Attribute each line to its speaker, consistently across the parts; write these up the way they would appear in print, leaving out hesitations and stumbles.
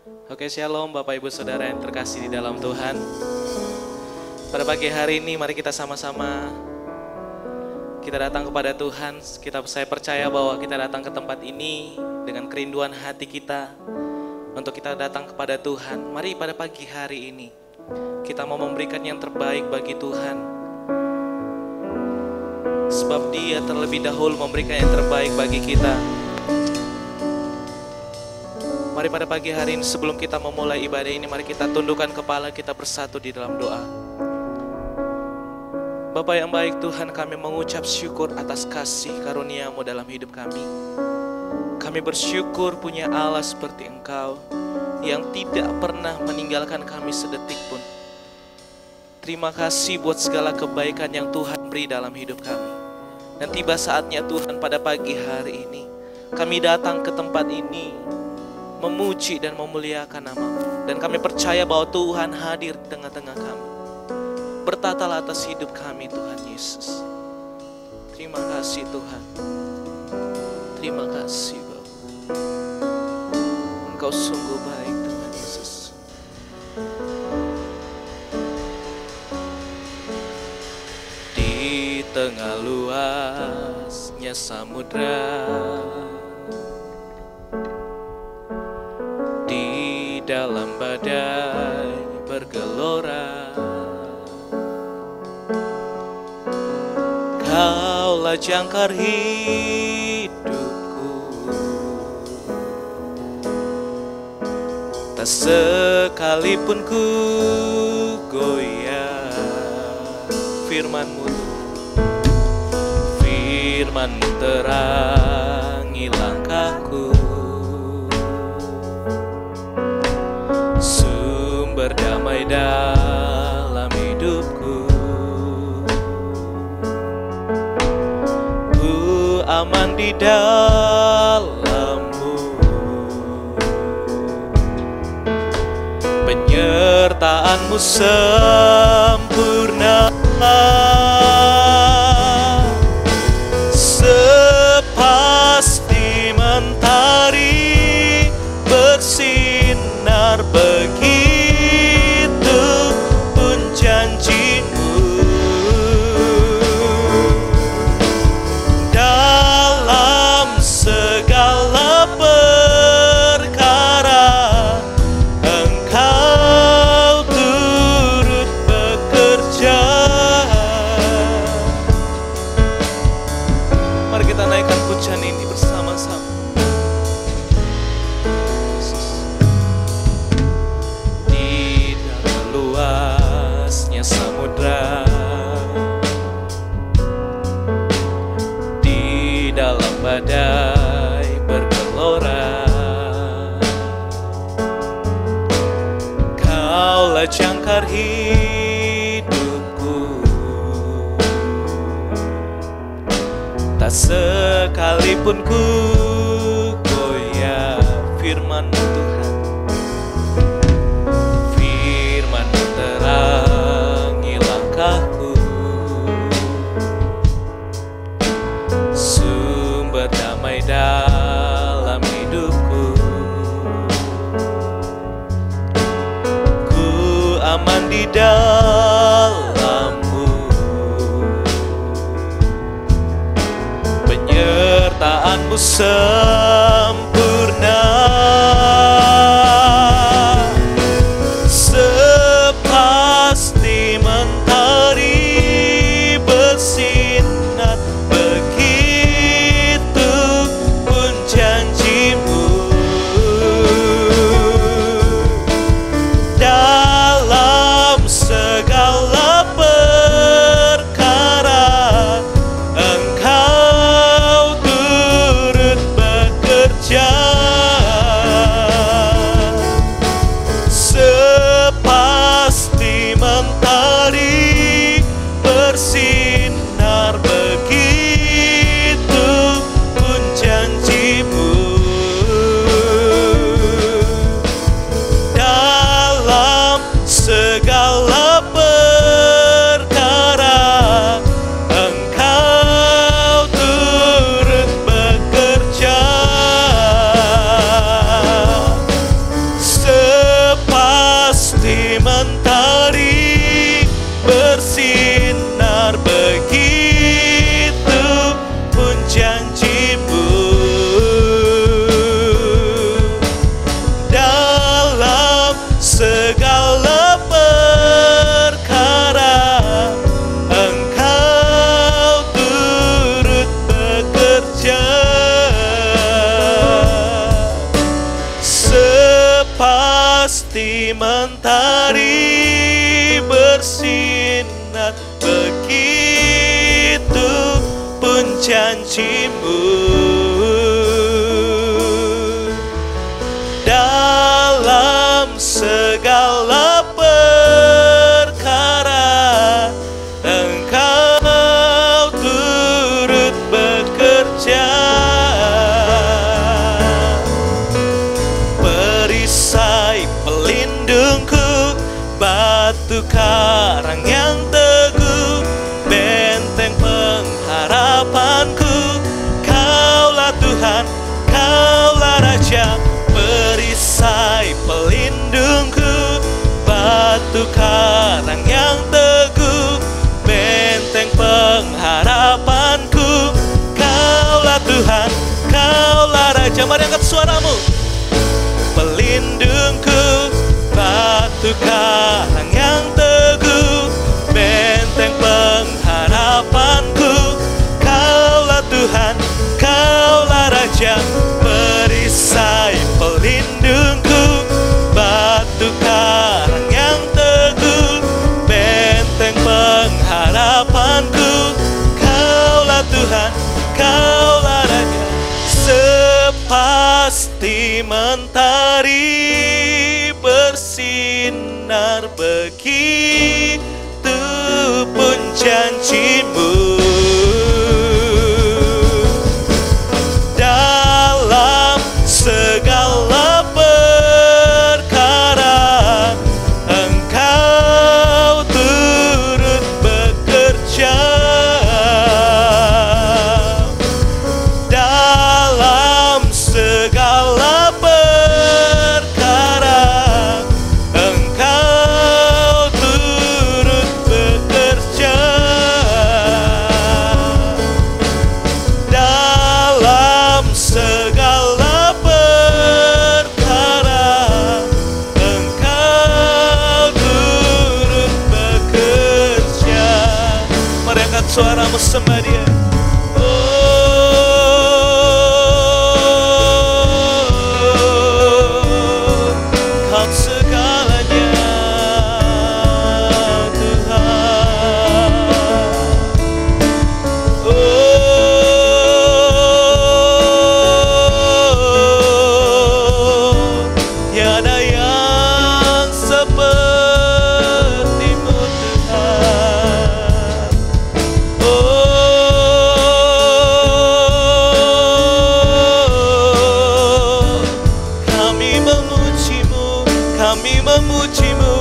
Speaker 1: Oke, shalom Bapak Ibu Saudara yang terkasih di dalam Tuhan. Pada pagi hari ini mari kita sama-sama kita datang kepada Tuhan. Saya percaya bahwa kita datang ke tempat ini dengan kerinduan hati kita untuk kita datang kepada Tuhan. Mari pada pagi hari ini kita mau memberikan yang terbaik bagi Tuhan, sebab Dia terlebih dahulu memberikan yang terbaik bagi kita. Mari pada pagi hari ini sebelum kita memulai ibadah ini, mari kita tundukkan kepala kita bersatu di dalam doa. Bapa yang baik Tuhan, kami mengucap syukur atas kasih karunia-Mu dalam hidup kami. Kami bersyukur punya Allah seperti Engkau yang tidak pernah meninggalkan kami sedetik pun. Terima kasih buat segala kebaikan yang Tuhan beri dalam hidup kami. Dan tiba saatnya Tuhan pada pagi hari ini kami datang ke tempat ini memuji dan memuliakan nama-Mu. Dan kami percaya bahwa Tuhan hadir di tengah-tengah kami. Bertatalah atas hidup kami Tuhan Yesus. Terima kasih Tuhan. Terima kasih Bapa. Engkau sungguh baik Tuhan Yesus. Di tengah luasnya samudra, dalam badai bergelora, Kaulah jangkar hidupku. Tak sekalipun ku goyah. Firman-Mu, Firman-Mu terangi langkahku, berdamai dalam hidupku. Ku aman di dalam-Mu, penyertaan-Mu sempurna. Sepasti mentari bersinar janji-Mu dalam segala perkara, Engkau turut bekerja. Mari kita naikkan pujian ini bersama-sama. Di dalam luasnya samudra, di dalam badai bergelora, Kaulah jangkar hidupku. Tak sekalipun ku goyah. Firman-Mu Tuhan, Firman-Mu terangi langkahku, sumber damai dalam hidupku. Ku aman di dalam-Mu, penyertaan-Mu sempurna. Sepasti mentari bersinar, begitu pun janji-Mu. Dalam segala perkara, Engkau turut bekerja. Sepasti mentari bersinar, begitu pun janjimu. Dalam segala perkara Engkau turut bekerja. Perisai pelindungku, batu karang yang teguh, benteng pengharapanku. Kaulah Tuhan, Kaulah Raja. Perisai pelindungku, batu karang yang teguh, benteng pengharapanku. Kaulah Tuhan, Kaulah Raja. Mari angkat suaramu. Pelindungku, batu karang yang teguh, benteng pengharapanku. Kaulah Tuhan, Kaulah Raja. Perisai pelindungku, batu karang yang teguh, benteng pengharapanku. Kaulah Tuhan, Kaulah Raja. Sepasti mentari bersinar, begitu pun janjimu. Dalam segala perkara Engkau turut bekerja. Dalam segala perkara Engkau turut bekerja. Dalam segala perkara Engkau turut bekerja. Mari angkat suaramu sembah Dia. Kau segalanya Tuhan. Tiada yang seperti-Mu Tuhan. Kami memuji-Mu, kami memuji-Mu,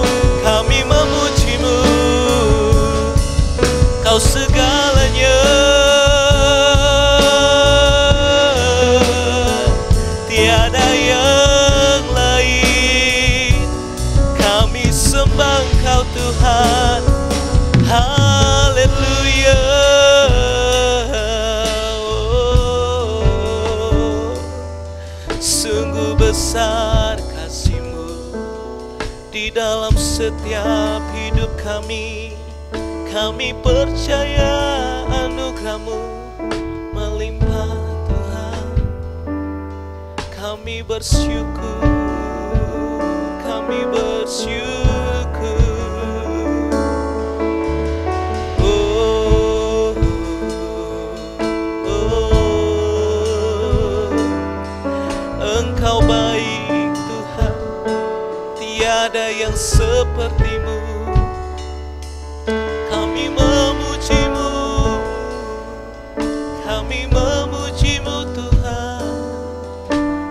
Speaker 1: kami memuji-Mu. Kau segalanya, tiada yang lain. Kami sembah Engkau Tuhan. Haleluya. Sungguh besar kasih-Mu di dalam setiap hidup kami. Kami percaya anugerah-Mu melimpah Tuhan. Kami bersyukur, kami bersyukur. Engkau baik Tuhan, tiada yang seperti-Mu. Kami memuji-Mu, kami memuji-Mu Tuhan.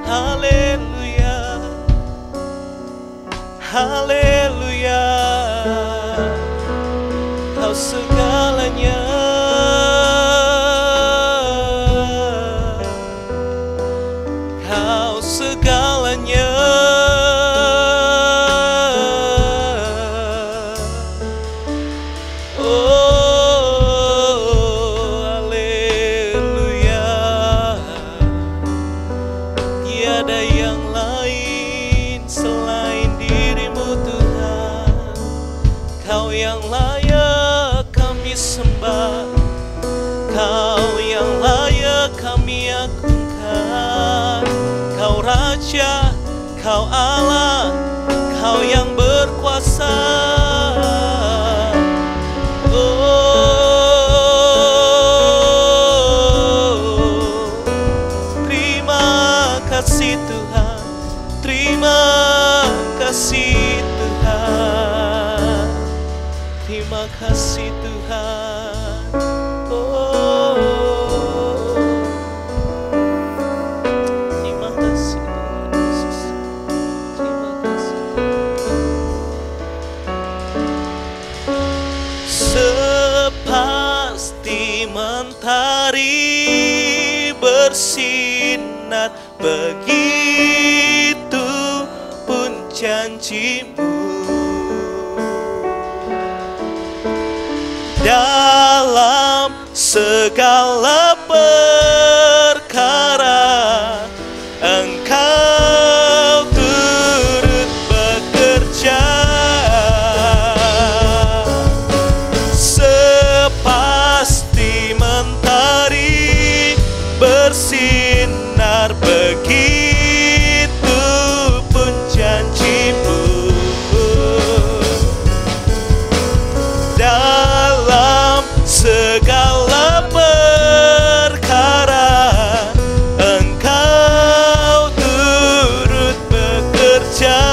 Speaker 1: Haleluya, haleluya. Kau segalanya, Kau segalanya. Haleluya. Tiada yang lain selain diri-Mu Tuhan. Kau yang layak kami sembah. Engkau Allah, Kau yang berkuasa. Terima kasih Tuhan, terima kasih Tuhan, terima kasih Tuhan. Terima kasih Tuhan Yesus, terima kasih. Sepasti mentari bersinar, begitu pun janji-Mu. Dalam segala perkara Engkau turut bekerja. Sepasti mentari bersinar, begitu pun janji-Mu. Dalam segala perkara Engkau turut bekerja.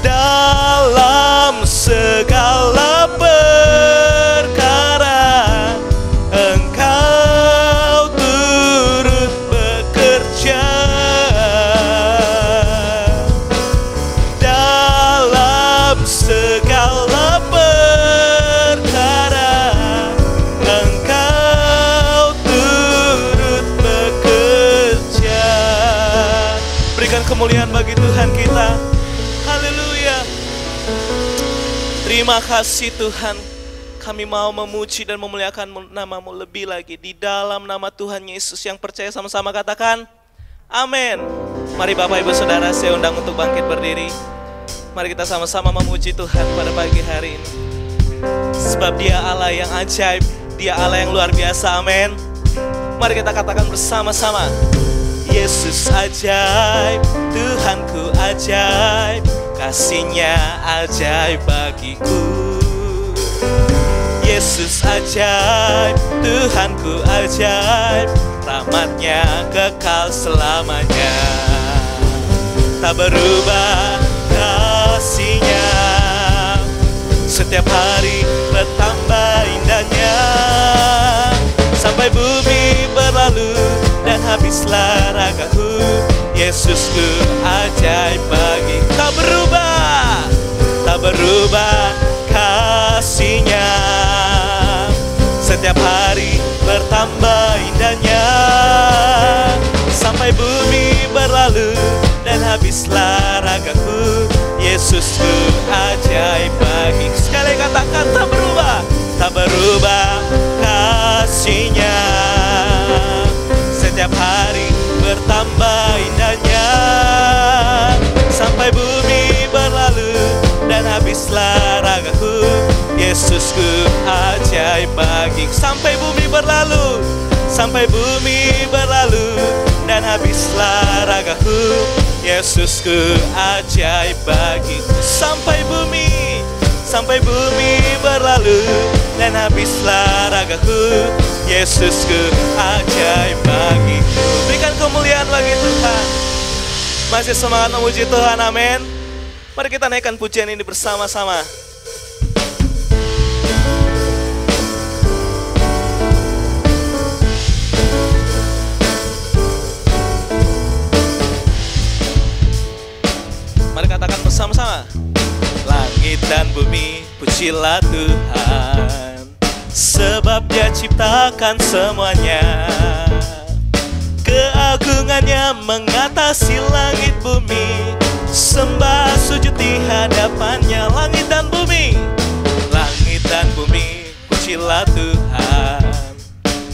Speaker 1: Dalam segala perkara Engkau turut bekerja. Dalam segala perkara Engkau turut bekerja. Berikan kemuliaan bagi Tuhan kita. Haleluya. Terima kasih Tuhan. Kami mau memuji dan memuliakan nama-Mu lebih lagi. Di dalam nama Tuhan Yesus, yang percaya sama-sama katakan amin. Mari Bapak Ibu Saudara, saya undang untuk bangkit berdiri. Mari kita sama-sama memuji Tuhan pada pagi hari ini. Sebab Dia Allah yang ajaib, Dia Allah yang luar biasa, amin. Mari kita katakan bersama-sama. Yesus ajaib, Tuhanku ajaib, kasih-Nya ajaib bagiku. Yesus ajaib, Tuhanku ajaib, rahmat-Nya kekal selamanya. Tak berubah kasih-Nya, setiap hari bertambah indahnya. Sampai bumi berlalu dan habislah ragaku, Yesusku ajaib bagi. Tak berubah, tak berubah kasih-Nya, setiap hari bertambah indahnya. Sampai bumi berlalu dan habislah ragaku, Yesusku ajaib bagi. Sekali katakan tak berubah, tak berubah kasih-Nya, setiap hari bertambah indahnya. Sampai bumi berlalu dan habislah ragaku, Yesusku ajaib bagi. Sampai bumi berlalu, sampai bumi berlalu dan habislah ragaku, Yesusku ajaib bagi. Sampai bumi berlalu dan habislah ragaku, Yesusku ajaib bagi. Berikan kemuliaan bagi Tuhan. Masih semangat memuji Tuhan, amin. Mari kita naikkan pujian ini bersama-sama. Mari katakan bersama-sama. Langit dan bumi pujilah Tuhan, sebab Dia ciptakan semuanya. Keagungannya mengatasi langit bumi, sembah sujud di hadapannya. Langit dan bumi pujilah Tuhan,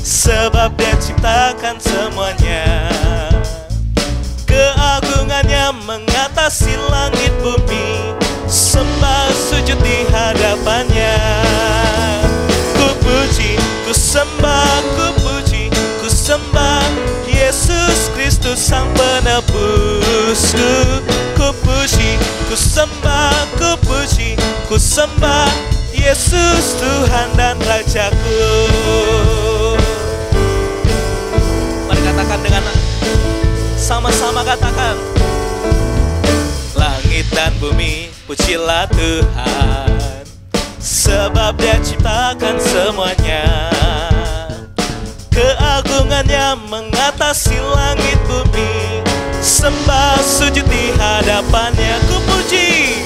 Speaker 1: sebab Dia ciptakan semuanya. Keagungannya mengatasi langit bumi, sembah sujud di hadapannya. Ku puji, ku sembah, ku puji, ku sembah Yesus Kristus. Kristus Sang Penebusku. Ku puji, ku sembah, ku puji, ku sembah Yesus Tuhan dan Rajaku. Mari katakan dengan sama-sama, katakan. Langit dan bumi pujilah Tuhan, sebab Dia ciptakan semuanya. Keagungannya mengatasi langit bumi, sembah sujud di hadapannya. Ku puji,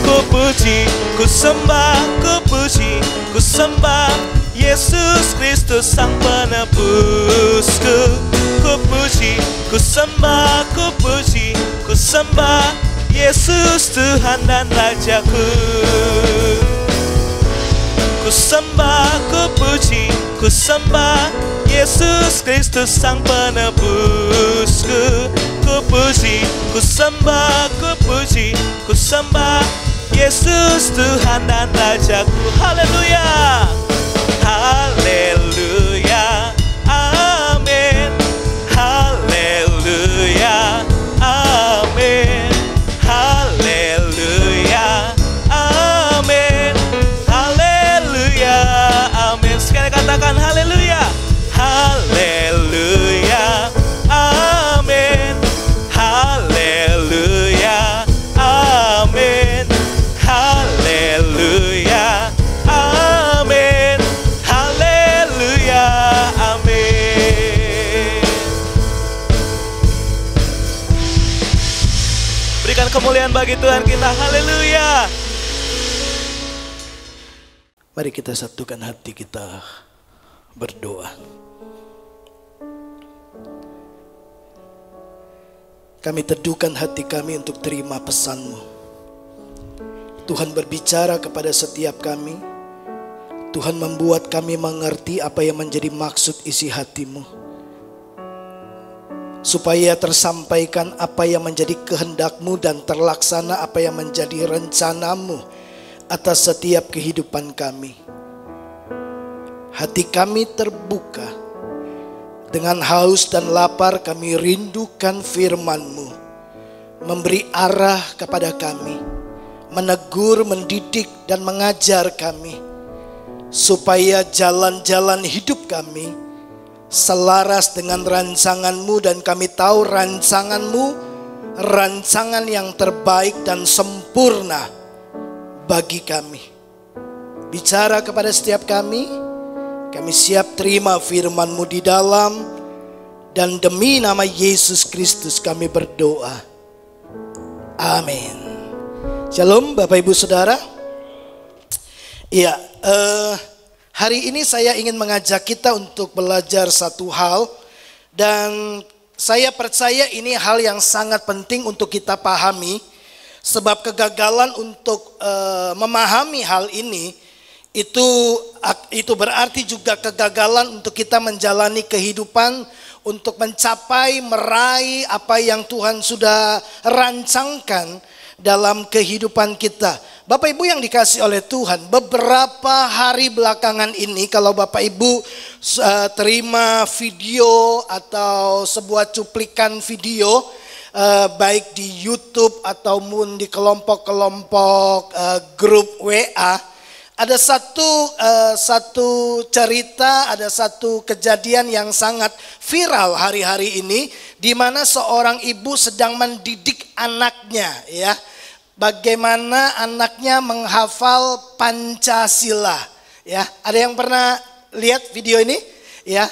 Speaker 1: ku puji, ku sembah, ku puji, ku sembah Yesus Kristus Sang Penebusku. Ku puji, ku sembah, ku puji, ku sembah Yesus Tuhan dan Rajaku. Ku sembah, ku puji, ku sembah Yesus Kristus Sang Penebusku. Ku puji, ku sembah, ku puji, ku sembah Yesus Tuhan dan Rajaku. Haleluya, haleluya, amin. Haleluya, amin. Haleluya, amin. Haleluya, amin. Sekali katakan haleluya. Haleluya, amin. Haleluya, amin. Haleluya, amin. Haleluya, amin. Berikan kemuliaan bagi Tuhan kita. Haleluya.
Speaker 2: Mari kita satukan hati kita berdoa. Kami teduhkan hati kami untuk terima pesan-Mu. Tuhan berbicara kepada setiap kami. Tuhan membuat kami mengerti apa yang menjadi maksud isi hati-Mu, supaya tersampaikan apa yang menjadi kehendak-Mu dan terlaksana apa yang menjadi rencana-Mu atas setiap kehidupan kami. Hati kami terbuka. Dengan haus dan lapar kami rindukan firman-Mu, memberi arah kepada kami, menegur, mendidik dan mengajar kami, supaya jalan-jalan hidup kami selaras dengan rancangan-Mu. Dan kami tahu rancangan-Mu, rancangan yang terbaik dan sempurna bagi kami. Bicara kepada setiap kami. Kami siap terima firman-Mu di dalam dan demi nama Yesus Kristus kami berdoa. Amin. Shalom Bapak Ibu Saudara. Iya, hari ini saya ingin mengajak kita untuk belajar satu hal. Dan saya percaya ini hal yang sangat penting untuk kita pahami. Sebab kegagalan untuk memahami hal ini itu berarti juga kegagalan untuk kita menjalani kehidupan, untuk mencapai, meraih apa yang Tuhan sudah rancangkan dalam kehidupan kita. Bapak Ibu yang dikasihi oleh Tuhan, beberapa hari belakangan ini kalau Bapak Ibu terima video atau sebuah cuplikan video, baik di YouTube ataupun di kelompok-kelompok grup WA, ada satu cerita, ada satu kejadian yang sangat viral hari-hari ini, di mana seorang ibu sedang mendidik anaknya, ya. Bagaimana anaknya menghafal Pancasila, ya. Ada yang pernah lihat video ini? Ya,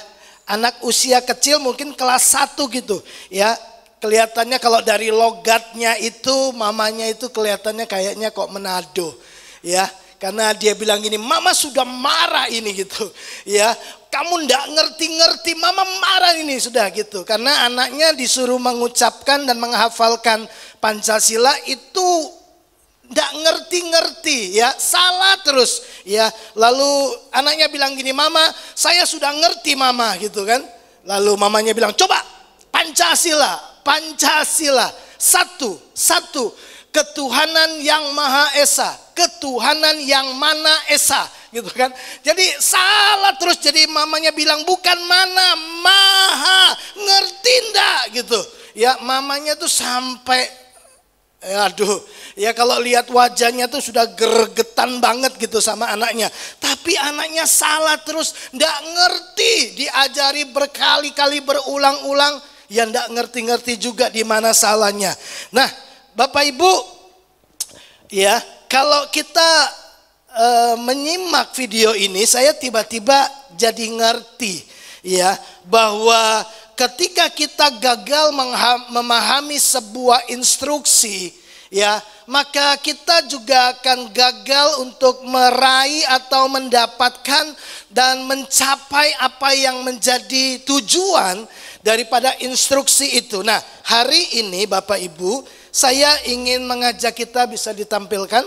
Speaker 2: anak usia kecil mungkin kelas 1 gitu, ya. Kelihatannya kalau dari logatnya itu, mamanya itu kelihatannya kayaknya kok Manado, ya. Karena dia bilang gini, mama sudah marah ini gitu, ya. Kamu ndak ngerti-ngerti, mama marah ini sudah gitu. Karena anaknya disuruh mengucapkan dan menghafalkan Pancasila itu ndak ngerti-ngerti, ya, salah terus, ya. Lalu anaknya bilang gini, mama saya sudah ngerti mama gitu kan. Lalu mamanya bilang, coba Pancasila, Pancasila, satu, ketuhanan yang Maha Esa, ketuhanan yang Mana Esa, gitu kan. Jadi salah terus, jadi mamanya bilang bukan mana, maha, ngerti ndak gitu. Ya mamanya tuh sampai, aduh, ya kalau lihat wajahnya tuh sudah gregetan banget gitu sama anaknya. Tapi anaknya salah terus, ndak ngerti, diajari berkali-kali berulang-ulang, ya ndak ngerti-ngerti juga di mana salahnya. Nah, Bapak Ibu, ya kalau kita menyimak video ini, saya tiba-tiba jadi ngerti ya bahwa ketika kita gagal memahami sebuah instruksi, ya maka kita juga akan gagal untuk meraih atau mendapatkan dan mencapai apa yang menjadi tujuan daripada instruksi itu. Nah, hari ini Bapak Ibu, saya ingin mengajak kita, bisa ditampilkan.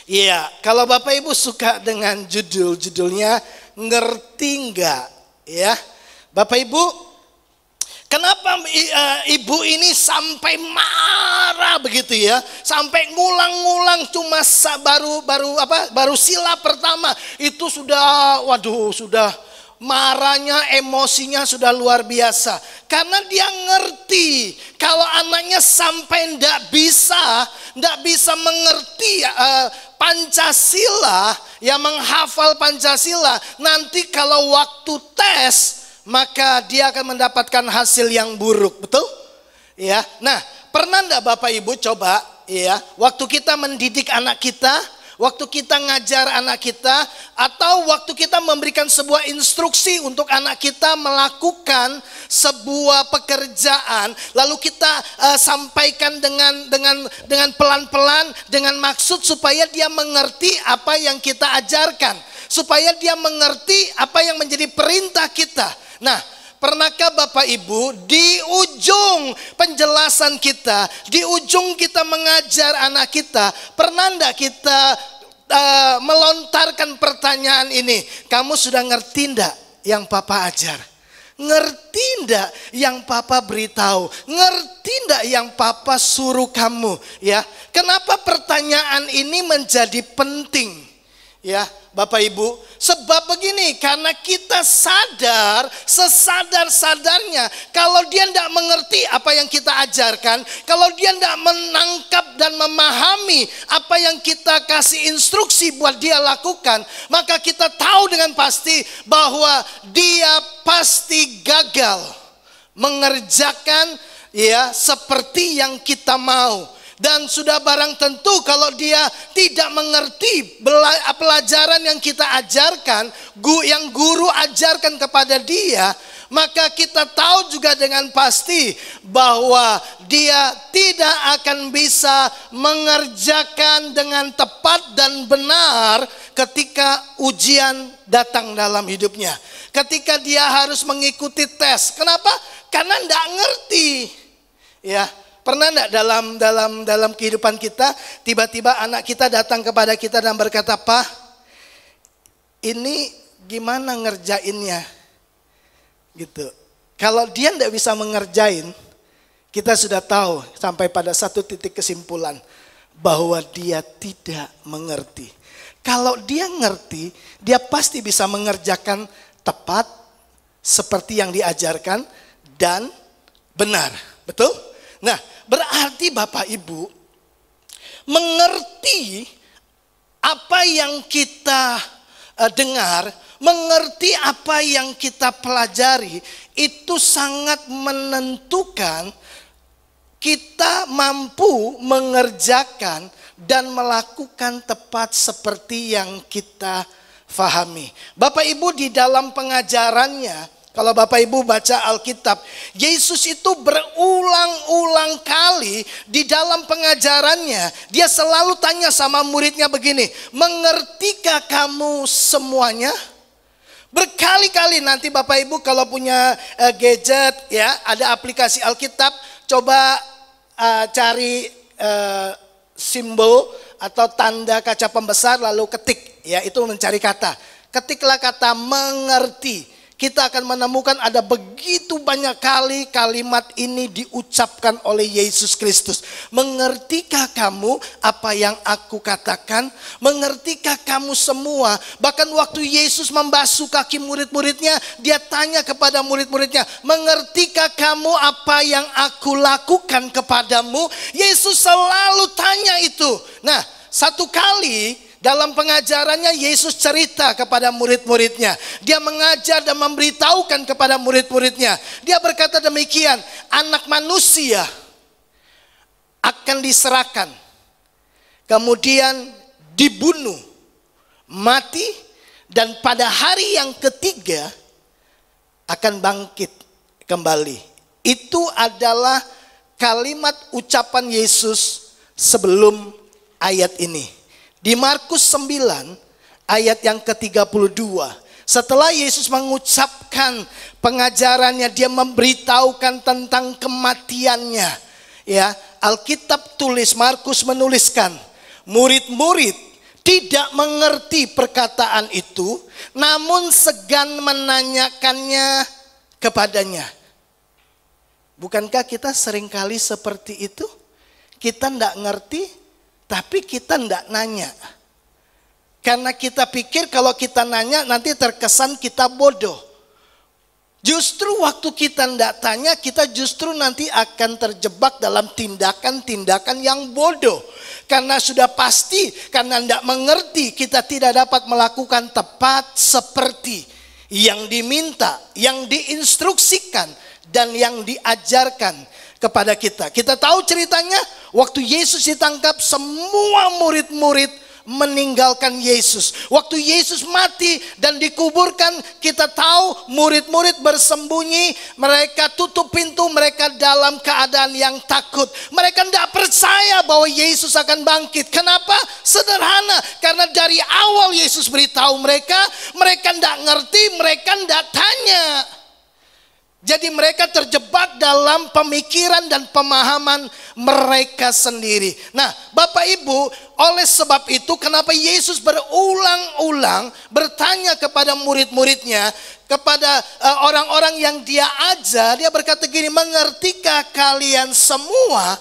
Speaker 2: Iya, kalau Bapak Ibu suka dengan judulnya ngerti enggak, ya. Bapak Ibu, kenapa ibu ini sampai marah begitu ya? Sampai ngulang-ngulang cuma baru sila pertama itu sudah, waduh, sudah marahnya, emosinya sudah luar biasa. Karena dia ngerti kalau anaknya sampai ndak bisa mengerti Pancasila, ya menghafal Pancasila, nanti kalau waktu tes maka dia akan mendapatkan hasil yang buruk, betul? Ya. Nah, pernah ndak Bapak Ibu coba ya, waktu kita mendidik anak kita, waktu kita ngajar anak kita, atau waktu kita memberikan sebuah instruksi untuk anak kita melakukan sebuah pekerjaan, lalu kita sampaikan dengan pelan-pelan, dengan maksud supaya dia mengerti apa yang kita ajarkan, supaya dia mengerti apa yang menjadi perintah kita. Nah, pernahkah Bapak Ibu di ujung penjelasan kita, di ujung kita mengajar anak kita, pernah enggak kita melontarkan pertanyaan ini, kamu sudah ngerti enggak yang Papa ajar? Ngerti enggak yang Papa beritahu? Ngerti enggak yang Papa suruh kamu? Ya, kenapa pertanyaan ini menjadi penting? Ya, Bapak Ibu, sebab begini, karena kita sadar, sesadar-sadarnya, kalau dia tidak mengerti apa yang kita ajarkan, kalau dia tidak menangkap dan memahami apa yang kita kasih instruksi buat dia lakukan, maka kita tahu dengan pasti bahwa dia pasti gagal mengerjakan ya seperti yang kita mau. Dan sudah barang tentu kalau dia tidak mengerti pelajaran yang kita ajarkan, yang guru ajarkan kepada dia, maka kita tahu juga dengan pasti bahwa dia tidak akan bisa mengerjakan dengan tepat dan benar ketika ujian datang dalam hidupnya. Ketika dia harus mengikuti tes. Kenapa? Karena tidak ngerti. Ya. Pernah enggak dalam kehidupan kita, tiba-tiba anak kita datang kepada kita dan berkata, "Pak, ini gimana ngerjainnya?" Gitu. Kalau dia enggak bisa mengerjain, kita sudah tahu sampai pada satu titik kesimpulan bahwa dia tidak mengerti. Kalau dia ngerti, dia pasti bisa mengerjakan tepat seperti yang diajarkan dan benar. Betul? Nah, berarti Bapak Ibu mengerti apa yang kita dengar, mengerti apa yang kita pelajari, itu sangat menentukan kita mampu mengerjakan dan melakukan tepat seperti yang kita fahami. Bapak Ibu, di dalam pengajarannya, kalau Bapak Ibu baca Alkitab, Yesus itu berulang-ulang kali di dalam pengajarannya, dia selalu tanya sama muridnya begini, "Mengertikah kamu semuanya?" Berkali-kali, nanti Bapak Ibu kalau punya gadget ya, ada aplikasi Alkitab, coba cari simbol atau tanda kaca pembesar lalu ketik, ya itu mencari kata. Ketiklah kata mengerti. kita akan menemukan ada begitu banyak kali kalimat ini diucapkan oleh Yesus Kristus. Mengertikah kamu apa yang aku katakan? Mengertikah kamu semua? Bahkan waktu Yesus membasuh kaki murid-muridnya, dia tanya kepada murid-muridnya, mengertikah kamu apa yang aku lakukan kepadamu? Yesus selalu tanya itu. Nah, satu kali dalam pengajarannya Yesus cerita kepada murid-muridnya. Dia mengajar dan memberitahukan kepada murid-muridnya. Dia berkata demikian, anak manusia akan diserahkan, kemudian dibunuh, mati, dan pada hari yang ketiga akan bangkit kembali. Itu adalah kalimat ucapan Yesus sebelum ayat ini. Di Markus 9 ayat yang ke-32, setelah Yesus mengucapkan pengajarannya, dia memberitahukan tentang kematiannya. Ya, Alkitab tulis, Markus menuliskan, murid-murid tidak mengerti perkataan itu, namun segan menanyakannya kepadanya. Bukankah kita seringkali seperti itu? Kita tidak ngerti, tapi kita tidak nanya. Karena kita pikir kalau kita nanya nanti terkesan kita bodoh. Justru waktu kita tidak tanya, kita justru nanti akan terjebak dalam tindakan-tindakan yang bodoh. Karena sudah pasti, karena tidak mengerti, kita tidak dapat melakukan tepat seperti yang diminta, yang diinstruksikan, dan yang diajarkan kepada kita. Kita tahu ceritanya, waktu Yesus ditangkap, semua murid-murid meninggalkan Yesus. Waktu Yesus mati dan dikuburkan, kita tahu murid-murid bersembunyi, mereka tutup pintu, mereka dalam keadaan yang takut. Mereka tidak percaya bahwa Yesus akan bangkit. Kenapa? Sederhana, karena dari awal Yesus beritahu mereka, mereka tidak ngerti, mereka tidak tanya. Jadi mereka terjebak dalam pemikiran dan pemahaman mereka sendiri. Nah, Bapak Ibu, oleh sebab itu kenapa Yesus berulang-ulang bertanya kepada murid-muridnya, kepada orang-orang yang dia ajar, dia berkata gini, mengertikah kalian semua?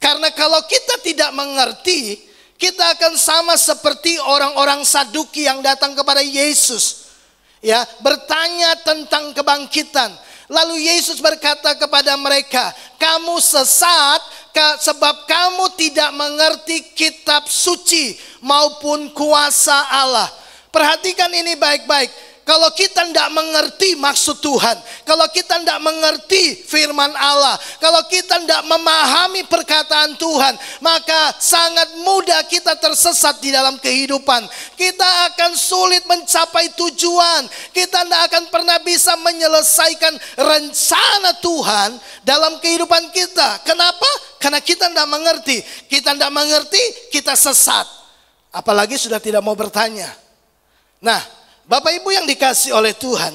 Speaker 2: Karena kalau kita tidak mengerti, kita akan sama seperti orang-orang Saduki yang datang kepada Yesus. Ya, bertanya tentang kebangkitan. Lalu Yesus berkata kepada mereka, kamu sesat sebab kamu tidak mengerti kitab suci maupun kuasa Allah. Perhatikan ini baik-baik. Kalau kita tidak mengerti maksud Tuhan, kalau kita tidak mengerti firman Allah, kalau kita tidak memahami perkataan Tuhan, maka sangat mudah kita tersesat di dalam kehidupan. Kita akan sulit mencapai tujuan. Kita tidak akan pernah bisa menyelesaikan rencana Tuhan dalam kehidupan kita. Kenapa? Karena kita tidak mengerti. Kita tidak mengerti, kita sesat. Apalagi sudah tidak mau bertanya. Nah, Bapak Ibu yang dikasih oleh Tuhan,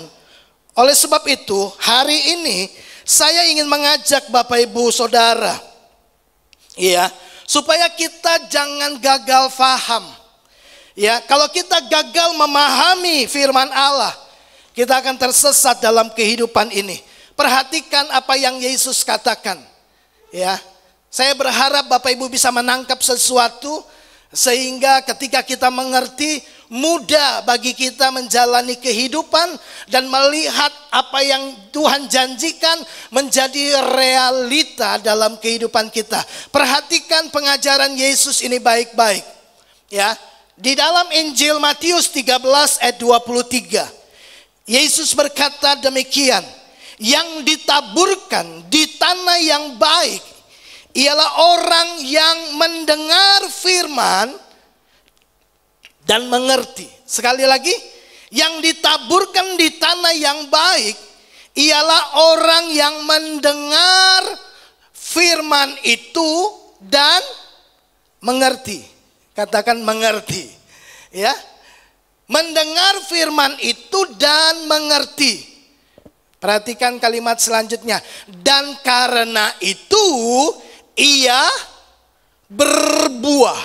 Speaker 2: oleh sebab itu hari ini saya ingin mengajak Bapak Ibu Saudara, ya, supaya kita jangan gagal faham. Ya, kalau kita gagal memahami firman Allah, kita akan tersesat dalam kehidupan ini. Perhatikan apa yang Yesus katakan. Ya, saya berharap Bapak Ibu bisa menangkap sesuatu sehingga ketika kita mengerti, mudah bagi kita menjalani kehidupan dan melihat apa yang Tuhan janjikan menjadi realita dalam kehidupan kita. Perhatikan pengajaran Yesus ini baik-baik. Ya, di dalam Injil Matius 13 ayat 23, Yesus berkata demikian, yang ditaburkan di tanah yang baik ialah orang yang mendengar firman dan mengerti. Sekali lagi, yang ditaburkan di tanah yang baik ialah orang yang mendengar firman itu dan mengerti. Katakan mengerti. Ya. Mendengar firman itu dan mengerti. Perhatikan kalimat selanjutnya. Dan karena itu ia berbuah.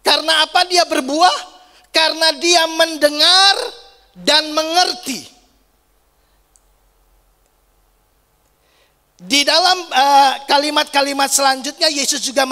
Speaker 2: Karena apa dia berbuah? karena dia mendengar dan mengerti. Di dalam kalimat-kalimat selanjutnya Yesus juga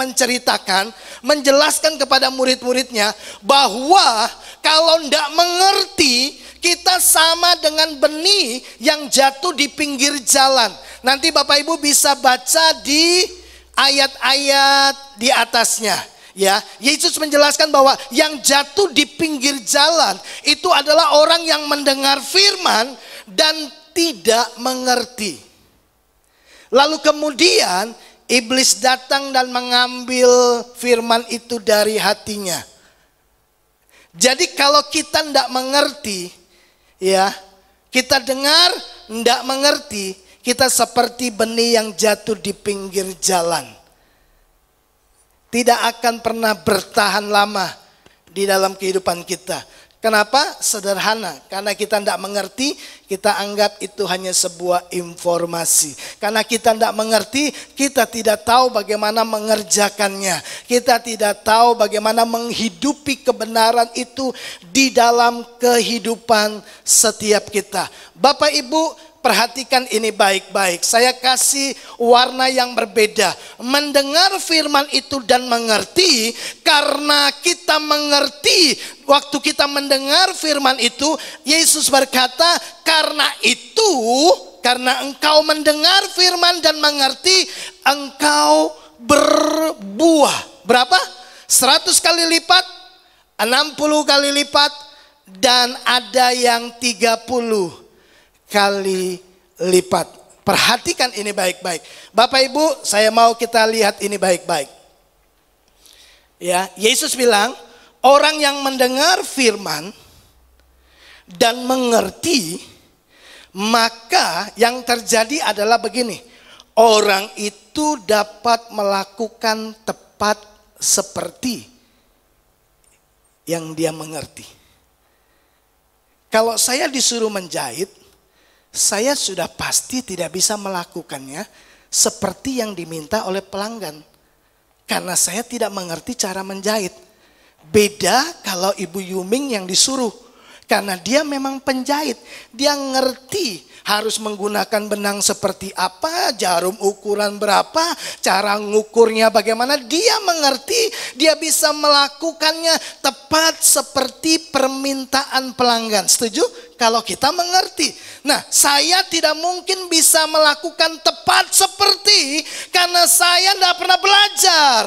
Speaker 2: menjelaskan kepada murid-muridnya bahwa kalau tidak mengerti, kita sama dengan benih yang jatuh di pinggir jalan. Nanti Bapak Ibu bisa baca di ayat-ayat di atasnya. Ya, Yesus menjelaskan bahwa yang jatuh di pinggir jalan itu adalah orang yang mendengar firman dan tidak mengerti. Lalu kemudian iblis datang dan mengambil firman itu dari hatinya. Jadi kalau kita tidak mengerti, ya, kita dengar tidak mengerti, kita seperti benih yang jatuh di pinggir jalan. Tidak akan pernah bertahan lama di dalam kehidupan kita. Kenapa? Sederhana, karena kita tidak mengerti, kita anggap itu hanya sebuah informasi. Karena kita tidak mengerti, kita tidak tahu bagaimana mengerjakannya. Kita tidak tahu bagaimana menghidupi kebenaran itu di dalam kehidupan setiap kita. Bapak Ibu, perhatikan ini baik-baik. Saya kasih warna yang berbeda. Mendengar firman itu dan mengerti, karena kita mengerti. Waktu kita mendengar firman itu, Yesus berkata, karena itu, karena engkau mendengar firman dan mengerti, engkau berbuah. Berapa? 100 kali lipat, 60 kali lipat, dan ada yang 30 kali lipat. Perhatikan ini baik-baik. Bapak Ibu, saya mau kita lihat ini baik-baik. Ya, Yesus bilang, orang yang mendengar firman dan mengerti, maka yang terjadi adalah begini. Orang itu dapat melakukan tepat seperti yang dia mengerti. Kalau saya disuruh menjahit, saya sudah pasti tidak bisa melakukannya seperti yang diminta oleh pelanggan. Karena saya tidak mengerti cara menjahit. Beda kalau Ibu Yuming yang disuruh. Karena dia memang penjahit. Dia ngerti harus menggunakan benang seperti apa, jarum ukuran berapa, cara ngukurnya bagaimana. Dia mengerti, dia bisa melakukannya tepat seperti permintaan pelanggan. Setuju? Kalau kita mengerti. Nah, saya tidak mungkin bisa melakukan tepat seperti, karena saya tidak pernah belajar.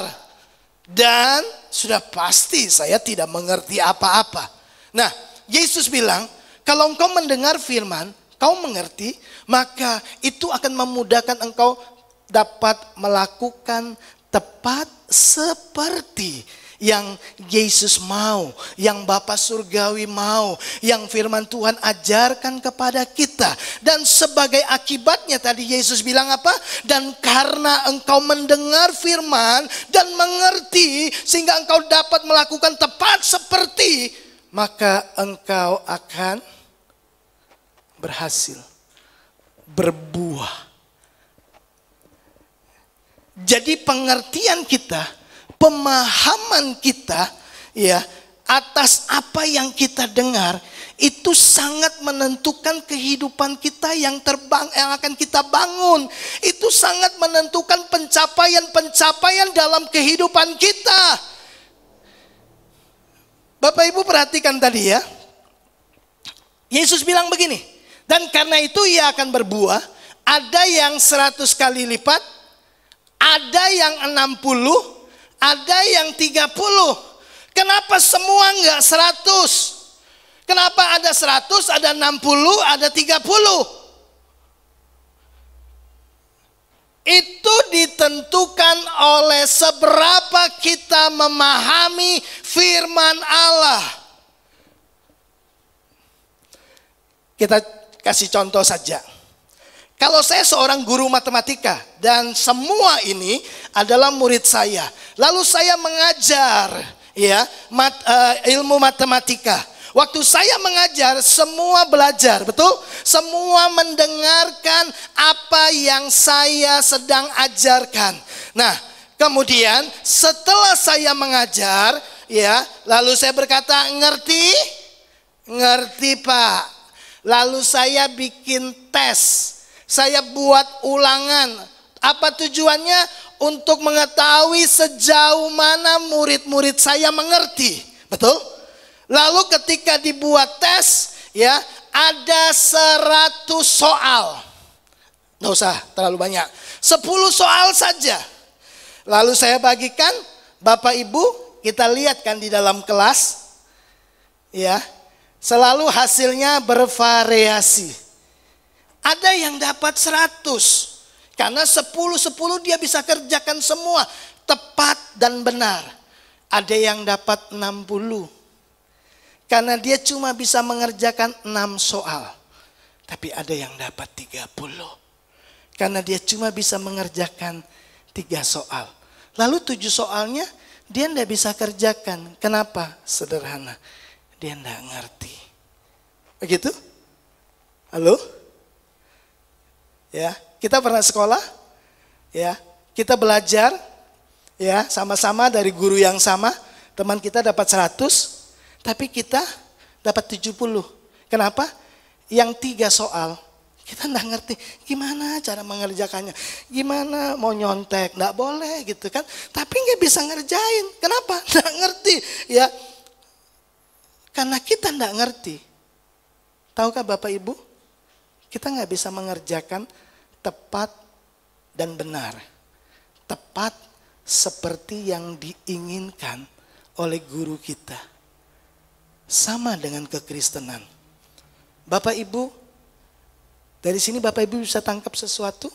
Speaker 2: Dan sudah pasti saya tidak mengerti apa-apa. Nah, Yesus bilang, kalau engkau mendengar firman, kau mengerti, maka itu akan memudahkan engkau dapat melakukan tepat seperti yang Yesus mau, yang Bapa Surgawi mau, yang firman Tuhan ajarkan kepada kita. Dan sebagai akibatnya tadi Yesus bilang apa? Dan karena engkau mendengar firman dan mengerti, sehingga engkau dapat melakukan tepat seperti, maka engkau akan berhasil, berbuah. Jadi pengertian kita, pemahaman kita ya atas apa yang kita dengar itu sangat menentukan kehidupan kita yang akan kita bangun. Itu sangat menentukan pencapaian-pencapaian dalam kehidupan kita. Bapak Ibu perhatikan tadi ya. Yesus bilang begini, dan karena itu ia akan berbuah, ada yang 100 kali lipat, ada yang 60, ada yang 30. Kenapa semua enggak 100? Kenapa ada 100, ada 60, ada 30? Itu ditentukan oleh seberapa kita memahami firman Allah. Kita kasih contoh saja. Kalau saya seorang guru matematika dan semua ini adalah murid saya, lalu saya mengajar ya ilmu matematika. Waktu saya mengajar, semua belajar, betul? Semua mendengarkan apa yang saya sedang ajarkan. Nah, kemudian setelah saya mengajar, Ya, lalu saya berkata, ngerti? Ngerti Pak. Lalu saya bikin tes. Saya buat ulangan. Apa tujuannya? Untuk mengetahui sejauh mana murid-murid saya mengerti. Betul? Lalu ketika dibuat tes, ya, ada 100 soal. Nggak usah terlalu banyak. 10 soal saja. Lalu saya bagikan, Bapak Ibu, kita lihat kan di dalam kelas, ya, selalu hasilnya bervariasi. Ada yang dapat 100, karena 10 dia bisa kerjakan semua, tepat dan benar. Ada yang dapat 60, karena dia cuma bisa mengerjakan 6 soal. Tapi ada yang dapat 30, karena dia cuma bisa mengerjakan 3 soal. Lalu 7 soalnya dia tidak bisa kerjakan. Kenapa? Sederhana. Dia tidak ngerti. Begitu? Halo? Ya, kita pernah sekolah? Ya, kita belajar ya, sama-sama dari guru yang sama. Teman kita dapat 100, tapi kita dapat 70. Kenapa? Yang 3 soal kita enggak ngerti gimana cara mengerjakannya. Gimana mau nyontek, enggak boleh gitu kan. Tapi enggak bisa ngerjain. Kenapa? Enggak ngerti. Ya, karena kita enggak ngerti. Tahukah Bapak Ibu? Kita enggak bisa mengerjakan tepat dan benar. Tepat seperti yang diinginkan oleh guru kita. Sama dengan kekristenan. Bapak Ibu, dari sini Bapak Ibu bisa tangkap sesuatu.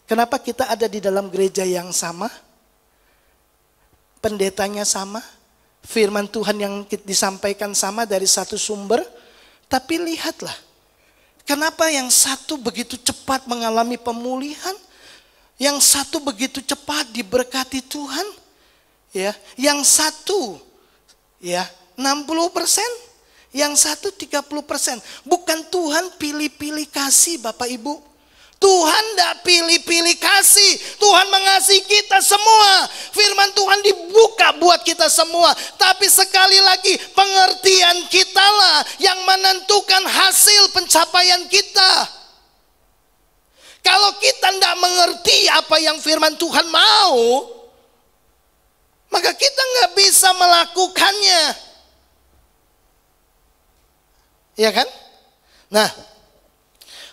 Speaker 2: Kenapa kita ada di dalam gereja yang sama? Pendetanya sama. Firman Tuhan yang disampaikan sama dari satu sumber. Tapi lihatlah. Kenapa yang satu begitu cepat mengalami pemulihan? Yang satu begitu cepat diberkati Tuhan? Ya, yang satu ya 60%. Yang satu 30%. Bukan Tuhan pilih-pilih kasih Bapak Ibu. Tuhan tidak pilih-pilih kasih. Tuhan mengasihi kita semua. Firman Tuhan dibuka buat kita semua. Tapi sekali lagi pengertian kitalah yang menentukan hasil pencapaian kita. Kalau kita tidak mengerti apa yang firman Tuhan mau, maka kita nggak bisa melakukannya. Ya kan? Nah,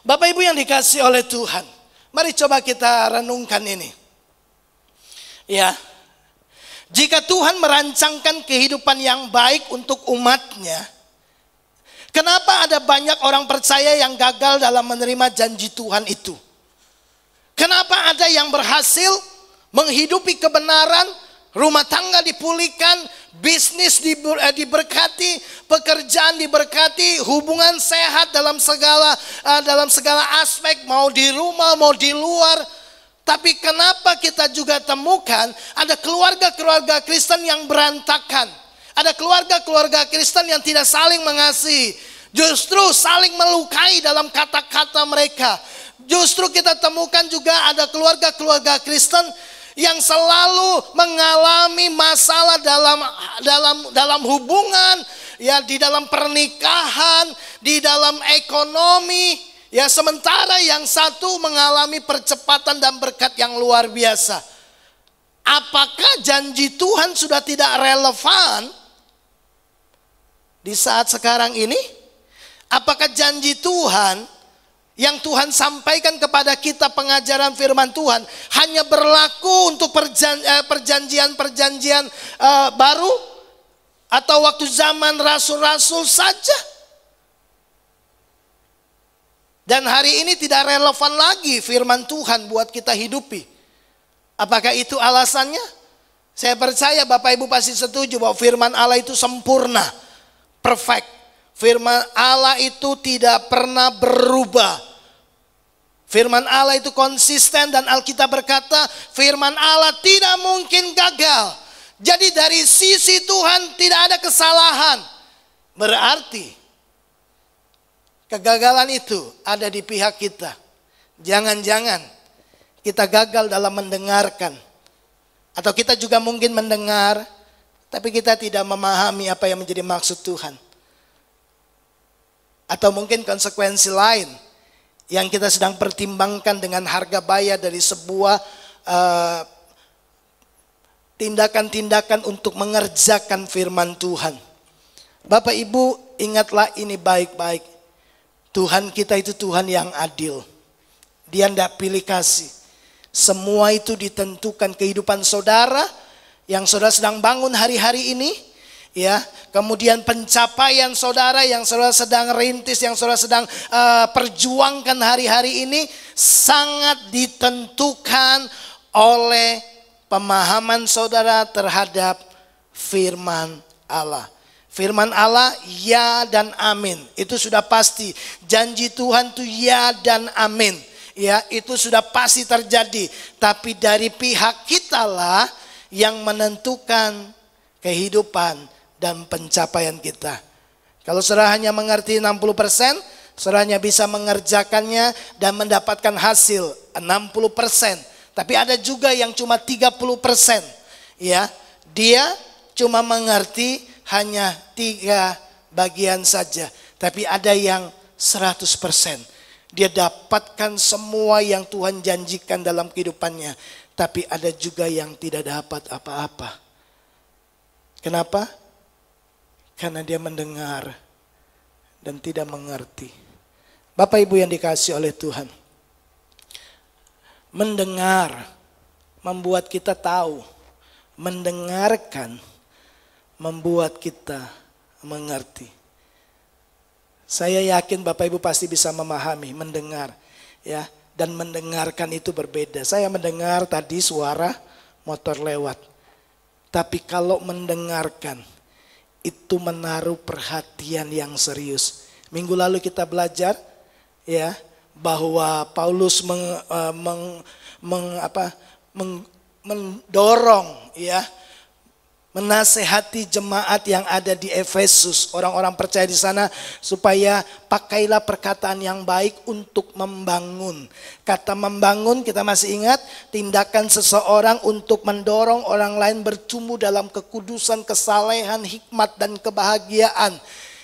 Speaker 2: Bapak Ibu yang dikasih oleh Tuhan, mari coba kita renungkan ini. Ya, jika Tuhan merancangkan kehidupan yang baik untuk umatnya, kenapa ada banyak orang percaya yang gagal dalam menerima janji Tuhan itu? Kenapa ada yang berhasil menghidupi kebenaran, rumah tangga dipulihkan, bisnis diberkati, pekerjaan diberkati, hubungan sehat dalam segala aspek, mau di rumah, mau di luar. Tapi kenapa kita juga temukan ada keluarga-keluarga Kristen yang berantakan. Ada keluarga-keluarga Kristen yang tidak saling mengasihi. Justru saling melukai dalam kata-kata mereka. Justru kita temukan juga ada keluarga-keluarga Kristen yang selalu mengalami masalah dalam hubungan, ya, di dalam pernikahan, di dalam ekonomi, ya, sementara yang satu mengalami percepatan dan berkat yang luar biasa. Apakah janji Tuhan sudah tidak relevan di saat sekarang ini? Apakah janji Tuhan yang Tuhan sampaikan kepada kita, pengajaran firman Tuhan, hanya berlaku untuk perjanjian baru atau waktu zaman rasul-rasul saja? Dan hari ini tidak relevan lagi firman Tuhan buat kita hidupi. Apakah itu alasannya? Saya percaya Bapak Ibu pasti setuju bahwa firman Allah itu sempurna, perfect. Firman Allah itu tidak pernah berubah. Firman Allah itu konsisten dan Alkitab berkata firman Allah tidak mungkin gagal. Jadi dari sisi Tuhan tidak ada kesalahan. Berarti kegagalan itu ada di pihak kita. Jangan-jangan kita gagal dalam mendengarkan. Atau kita juga mungkin mendengar tapi kita tidak memahami apa yang menjadi maksud Tuhan. Atau mungkin konsekuensi lain yang kita sedang pertimbangkan dengan harga bayar dari sebuah tindakan-tindakan untuk mengerjakan firman Tuhan. Bapak Ibu, ingatlah ini baik-baik. Tuhan kita itu Tuhan yang adil. Dia tidak pilih kasih. Semua itu ditentukan kehidupan saudara yang saudara sedang bangun hari-hari ini, ya. Kemudian pencapaian saudara yang saudara sedang rintis, yang saudara sedang perjuangkan hari-hari ini sangat ditentukan oleh pemahaman saudara terhadap firman Allah. Firman Allah ya dan amin. Itu sudah pasti. Janji Tuhan itu ya dan amin. Ya, itu sudah pasti terjadi. Tapi dari pihak kita lah yang menentukan kehidupan dan pencapaian kita. Kalau saudara hanya mengerti 60%, saudara hanya bisa mengerjakannya dan mendapatkan hasil 60%. Tapi ada juga yang cuma 30%. Ya, dia cuma mengerti hanya 3 bagian saja. Tapi ada yang 100%. Dia dapatkan semua yang Tuhan janjikan dalam kehidupannya. Tapi ada juga yang tidak dapat apa-apa. Kenapa? Karena dia mendengar dan tidak mengerti. Bapak Ibu yang dikasihi oleh Tuhan. Mendengar membuat kita tahu. Mendengarkan membuat kita mengerti. Saya yakin Bapak Ibu pasti bisa memahami, mendengar, ya. Dan mendengarkan itu berbeda. Saya mendengar tadi suara motor lewat. Tapi kalau mendengarkan itu menaruh perhatian yang serius. Minggu lalu kita belajar, ya, bahwa Paulus mendorong, ya, menasehati jemaat yang ada di Efesus, orang-orang percaya di sana, supaya pakailah perkataan yang baik untuk membangun. Kata membangun kita masih ingat, tindakan seseorang untuk mendorong orang lain bertumbuh dalam kekudusan, kesalehan, hikmat dan kebahagiaan.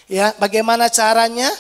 Speaker 2: Ya, bagaimana caranya?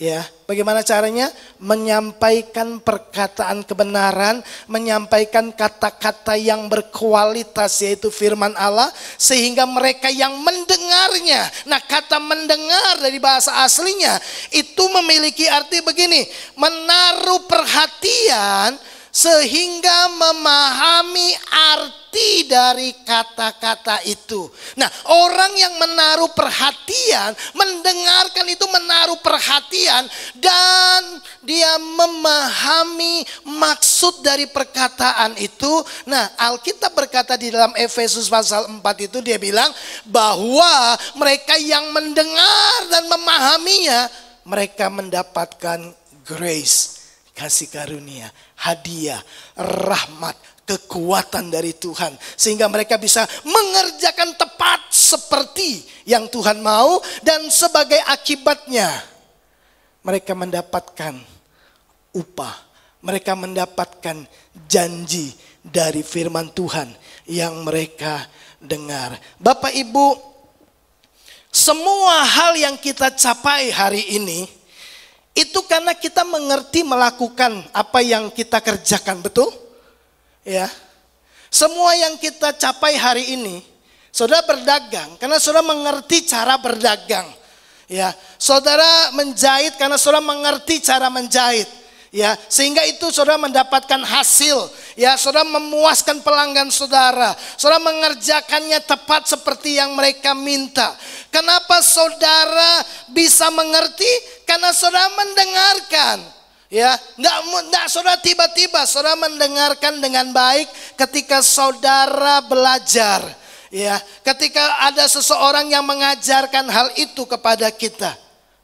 Speaker 2: Ya, bagaimana caranya? Menyampaikan perkataan kebenaran, menyampaikan kata-kata yang berkualitas yaitu firman Allah, sehingga mereka yang mendengarnya. Nah, kata mendengar dari bahasa aslinya itu memiliki arti begini, menaruh perhatian sehingga memahami arti dari kata-kata itu. Nah, orang yang menaruh perhatian, mendengarkan itu menaruh perhatian, dan dia memahami maksud dari perkataan itu. Nah, Alkitab berkata di dalam Efesus pasal 4 itu, dia bilang bahwa mereka yang mendengar dan memahaminya, mereka mendapatkan grace, kasih karunia, hadiah, rahmat, kekuatan dari Tuhan. Sehingga mereka bisa mengerjakan tepat seperti yang Tuhan mau. Dan sebagai akibatnya mereka mendapatkan upah. Mereka mendapatkan janji dari firman Tuhan yang mereka dengar. Bapak Ibu, semua hal yang kita capai hari ini itu karena kita mengerti melakukan apa yang kita kerjakan, betul? Ya. Semua yang kita capai hari ini, saudara berdagang karena saudara mengerti cara berdagang. Ya, saudara menjahit karena saudara mengerti cara menjahit. Ya, sehingga itu saudara mendapatkan hasil. Ya, saudara memuaskan pelanggan saudara. Saudara mengerjakannya tepat seperti yang mereka minta. Kenapa saudara bisa mengerti? Karena saudara mendengarkan. Ya, enggak saudara tiba-tiba saudara mendengarkan dengan baik ketika saudara belajar. Ya, ketika ada seseorang yang mengajarkan hal itu kepada kita.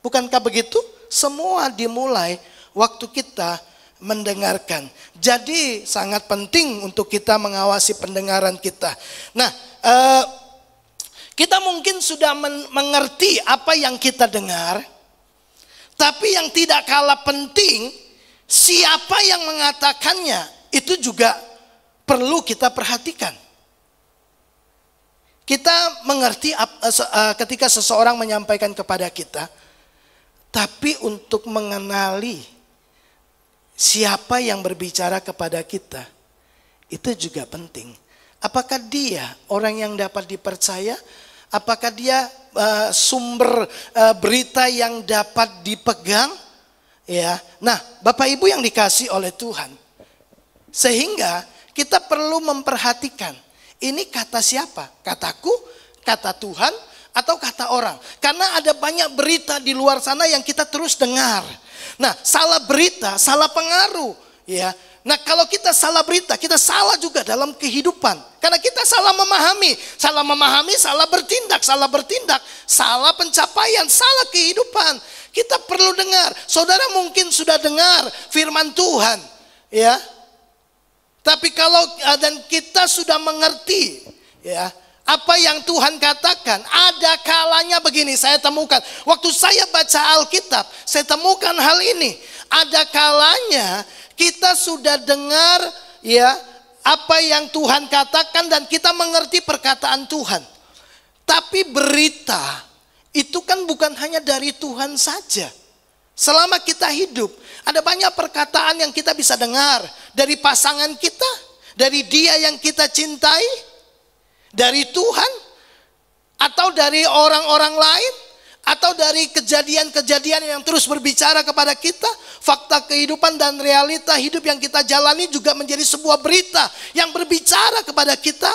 Speaker 2: Bukankah begitu? Semua dimulai waktu kita mendengarkan. Jadi sangat penting untuk kita mengawasi pendengaran kita. Nah, kita mungkin sudah mengerti apa yang kita dengar, tapi yang tidak kalah penting, siapa yang mengatakannya itu juga perlu kita perhatikan. Kita mengerti ketika seseorang menyampaikan kepada kita, tapi untuk mengenali siapa yang berbicara kepada kita, itu juga penting. Apakah dia orang yang dapat dipercaya? Apakah dia sumber berita yang dapat dipegang? Ya, nah, Bapak Ibu yang dikasih oleh Tuhan, sehingga kita perlu memperhatikan, ini kata siapa? Kataku, kata Tuhan, atau kata orang? Karena ada banyak berita di luar sana yang kita terus dengar. Nah, salah berita, salah pengaruh, ya. Nah, kalau kita salah berita, kita salah juga dalam kehidupan. Karena kita salah memahami, salah bertindak, salah pencapaian, salah kehidupan. Kita perlu dengar. Saudara mungkin sudah dengar firman Tuhan, ya. Tapi kalau dan kita sudah mengerti, ya, apa yang Tuhan katakan, ada kalanya begini saya temukan. Waktu saya baca Alkitab, saya temukan hal ini. Ada kalanya kita sudah dengar, ya, apa yang Tuhan katakan dan kita mengerti perkataan Tuhan. Tapi berita itu kan bukan hanya dari Tuhan saja. Selama kita hidup, ada banyak perkataan yang kita bisa dengar dari pasangan kita, dari dia yang kita cintai, dari Tuhan, atau dari orang-orang lain, atau dari kejadian-kejadian yang terus berbicara kepada kita. Fakta kehidupan dan realita hidup yang kita jalani juga menjadi sebuah berita yang berbicara kepada kita,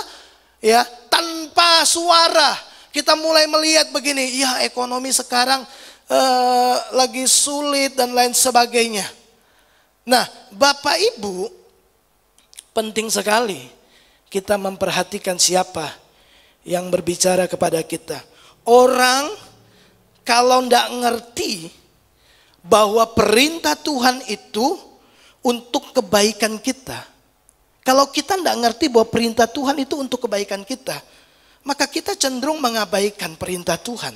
Speaker 2: ya, tanpa suara. Kita mulai melihat begini, ya, ekonomi sekarang lagi sulit dan lain sebagainya. Nah, Bapak Ibu, penting sekali kita memperhatikan siapa yang berbicara kepada kita. Orang kalau tidak ngerti bahwa perintah Tuhan itu untuk kebaikan kita. Kalau kita tidak ngerti bahwa perintah Tuhan itu untuk kebaikan kita, maka kita cenderung mengabaikan perintah Tuhan.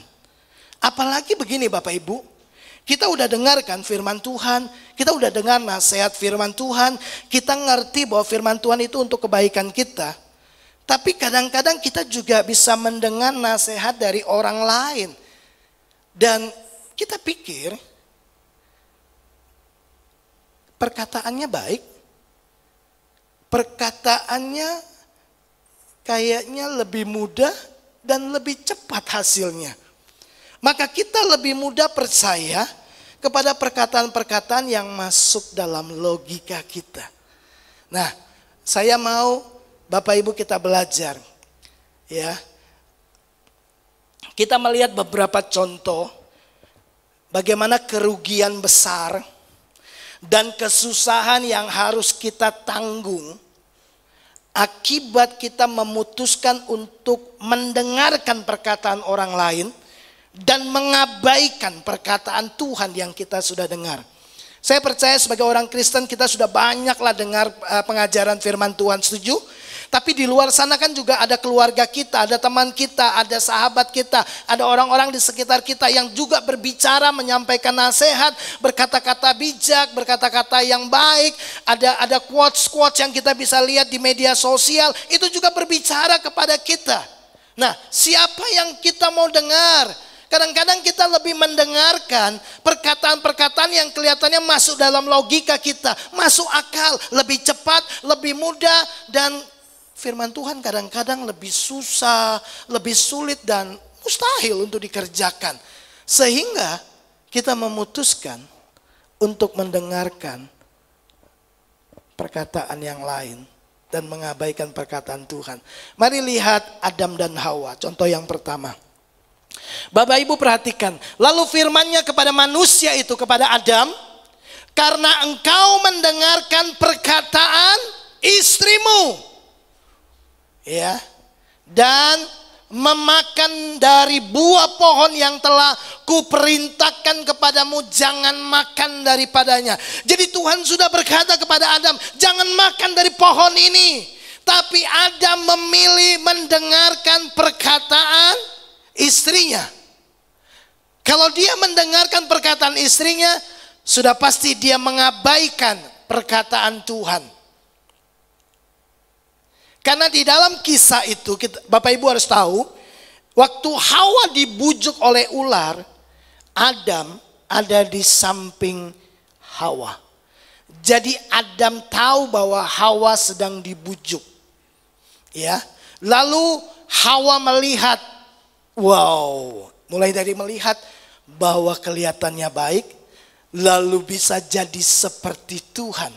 Speaker 2: Apalagi begini Bapak Ibu, kita udah dengarkan firman Tuhan, kita udah dengar nasihat firman Tuhan, kita ngerti bahwa firman Tuhan itu untuk kebaikan kita. Tapi kadang-kadang kita juga bisa mendengar nasihat dari orang lain. Dan kita pikir perkataannya baik, perkataannya kayaknya lebih mudah dan lebih cepat hasilnya. Maka kita lebih mudah percaya kepada perkataan-perkataan yang masuk dalam logika kita. Nah, saya mau Bapak Ibu kita belajar, ya. Kita melihat beberapa contoh bagaimana kerugian besar dan kesusahan yang harus kita tanggung akibat kita memutuskan untuk mendengarkan perkataan orang lain dan mengabaikan perkataan Tuhan yang kita sudah dengar. Saya percaya sebagai orang Kristen kita sudah banyaklah dengar pengajaran firman Tuhan, setuju? Tapi di luar sana kan juga ada keluarga kita, ada teman kita, ada sahabat kita, ada orang-orang di sekitar kita yang juga berbicara, menyampaikan nasihat, berkata-kata bijak, berkata-kata yang baik. Ada quotes-quotes yang kita bisa lihat di media sosial, itu juga berbicara kepada kita. Nah, siapa yang kita mau dengar? Kadang-kadang kita lebih mendengarkan perkataan-perkataan yang kelihatannya masuk dalam logika kita, masuk akal, lebih cepat, lebih mudah, dan firman Tuhan kadang-kadang lebih susah, lebih sulit dan mustahil untuk dikerjakan. Sehingga kita memutuskan untuk mendengarkan perkataan yang lain dan mengabaikan perkataan Tuhan. Mari lihat Adam dan Hawa, contoh yang pertama. Bapak Ibu perhatikan, lalu firman-Nya kepada manusia itu, kepada Adam, karena engkau mendengarkan perkataan istrimu, ya, dan memakan dari buah pohon yang telah kuperintahkan kepadamu, jangan makan daripadanya. Jadi Tuhan sudah berkata kepada Adam, jangan makan dari pohon ini. Tapi Adam memilih mendengarkan perkataan istrinya. Kalau dia mendengarkan perkataan istrinya, sudah pasti dia mengabaikan perkataan Tuhan. Karena di dalam kisah itu, Bapak Ibu harus tahu, waktu Hawa dibujuk oleh ular, Adam ada di samping Hawa. Jadi Adam tahu bahwa Hawa sedang dibujuk. Ya. Lalu Hawa melihat, wow, mulai dari melihat bahwa kelihatannya baik, lalu bisa jadi seperti Tuhan.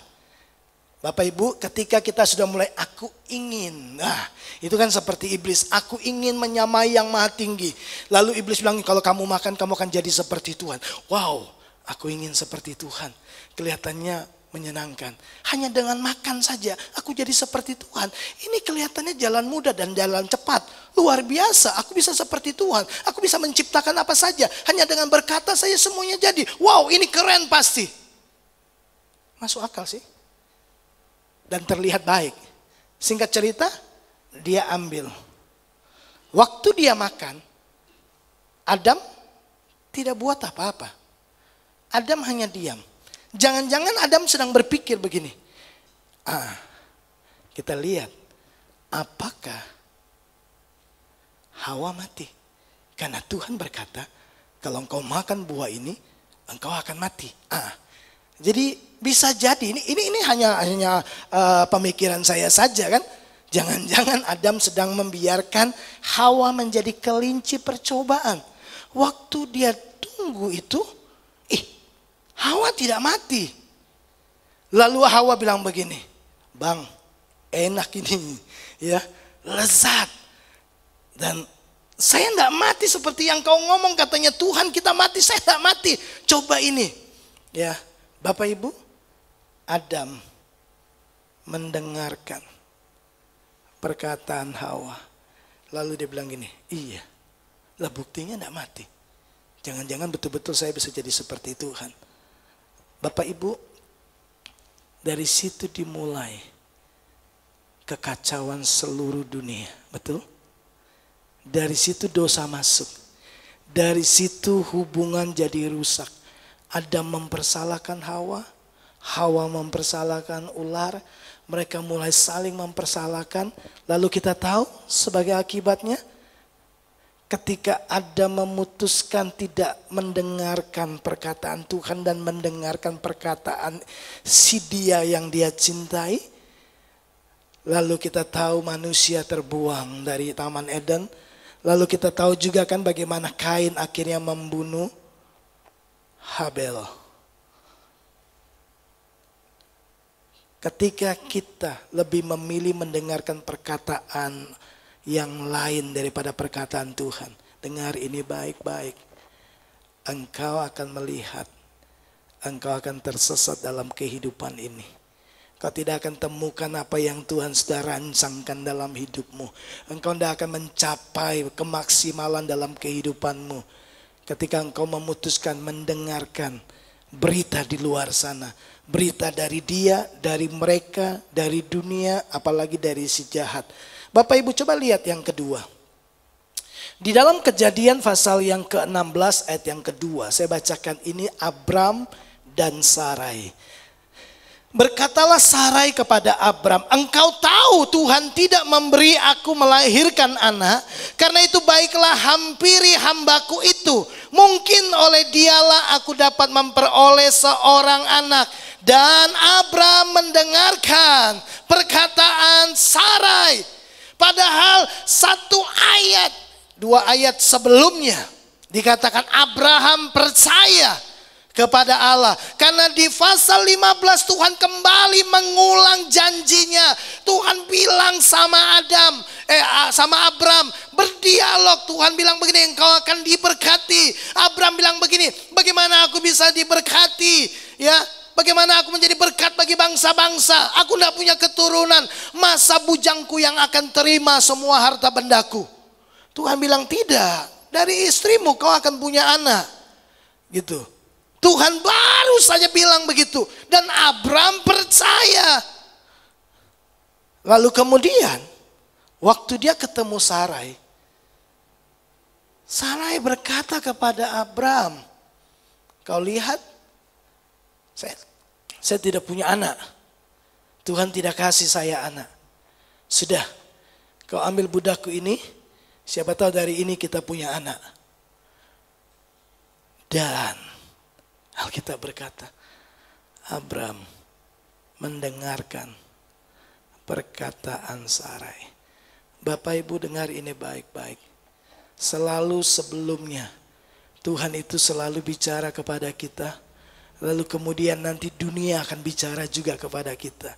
Speaker 2: Bapak Ibu, ketika kita sudah mulai aku ingin, nah itu kan seperti iblis, aku ingin menyamai yang maha tinggi. Lalu iblis bilang, kalau kamu makan kamu akan jadi seperti Tuhan. Wow, aku ingin seperti Tuhan. Kelihatannya menyenangkan. Hanya dengan makan saja aku jadi seperti Tuhan. Ini kelihatannya jalan mudah dan jalan cepat. Luar biasa, aku bisa seperti Tuhan. Aku bisa menciptakan apa saja. Hanya dengan berkata saya semuanya jadi. Wow, ini keren pasti. Masuk akal sih. Dan terlihat baik. Singkat cerita, dia ambil. Waktu dia makan, Adam tidak buat apa-apa. Adam hanya diam. Jangan-jangan Adam sedang berpikir begini. Kita lihat, apakah Hawa mati? Karena Tuhan berkata, kalau engkau makan buah ini, engkau akan mati. Jadi bisa jadi ini hanya pemikiran saya saja kan. Jangan-jangan Adam sedang membiarkan Hawa menjadi kelinci percobaan. Waktu dia tunggu itu, Hawa tidak mati. Lalu Hawa bilang begini, Bang, enak ini, ya, lezat. Dan saya enggak mati seperti yang kau ngomong, katanya Tuhan kita mati, saya enggak mati. Coba ini, ya. Bapak Ibu, Adam mendengarkan perkataan Hawa. Lalu dia bilang gini, iya, lah buktinya enggak mati. Jangan-jangan betul-betul saya bisa jadi seperti Tuhan. Bapak Ibu, dari situ dimulai kekacauan seluruh dunia, betul? Dari situ dosa masuk. Dari situ hubungan jadi rusak. Adam mempersalahkan Hawa, Hawa mempersalahkan ular, mereka mulai saling mempersalahkan. Lalu kita tahu sebagai akibatnya, ketika Adam memutuskan tidak mendengarkan perkataan Tuhan dan mendengarkan perkataan si dia yang dia cintai, lalu kita tahu manusia terbuang dari Taman Eden. Lalu kita tahu juga kan bagaimana Kain akhirnya membunuh Habel. Ketika kita lebih memilih mendengarkan perkataan yang lain daripada perkataan Tuhan, dengar ini baik-baik, engkau akan melihat, engkau akan tersesat dalam kehidupan ini. Kau tidak akan temukan apa yang Tuhan sudah rancangkan dalam hidupmu. Engkau tidak akan mencapai kemaksimalan dalam kehidupanmu ketika engkau memutuskan mendengarkan berita di luar sana. Berita dari dia, dari mereka, dari dunia, apalagi dari si jahat. Bapak Ibu coba lihat yang kedua. Di dalam Kejadian pasal yang ke-16 ayat yang kedua. Saya bacakan ini, Abram dan Sarai. Berkatalah Sarai kepada Abram, engkau tahu Tuhan tidak memberi aku melahirkan anak. Karena itu baiklah hampiri hambaku itu. Mungkin oleh dialah aku dapat memperoleh seorang anak. Dan Abram mendengarkan perkataan Sarai. Padahal satu ayat, dua ayat sebelumnya dikatakan Abraham percaya kepada Allah. Karena di pasal 15 Tuhan kembali mengulang janjinya. Tuhan bilang sama sama Abram, berdialog. Tuhan bilang begini, engkau akan diberkati. Abram bilang begini, bagaimana aku bisa diberkati? Ya, bagaimana aku menjadi berkat bagi bangsa-bangsa? Aku tidak punya keturunan. Masa bujangku yang akan terima semua harta bendaku? Tuhan bilang tidak. Dari istrimu kau akan punya anak. Gitu. Tuhan baru saja bilang begitu. Dan Abram percaya. Lalu kemudian, waktu dia ketemu Sarai, Sarai berkata kepada Abram, kau lihat, saya tidak punya anak. Tuhan tidak kasih saya anak. Sudah, kau ambil budakku ini, siapa tahu dari ini kita punya anak. Dan Alkitab berkata, Abram mendengarkan perkataan Sarai. Bapak Ibu dengar ini baik-baik. Selalu sebelumnya Tuhan itu selalu bicara kepada kita. Lalu kemudian nanti dunia akan bicara juga kepada kita.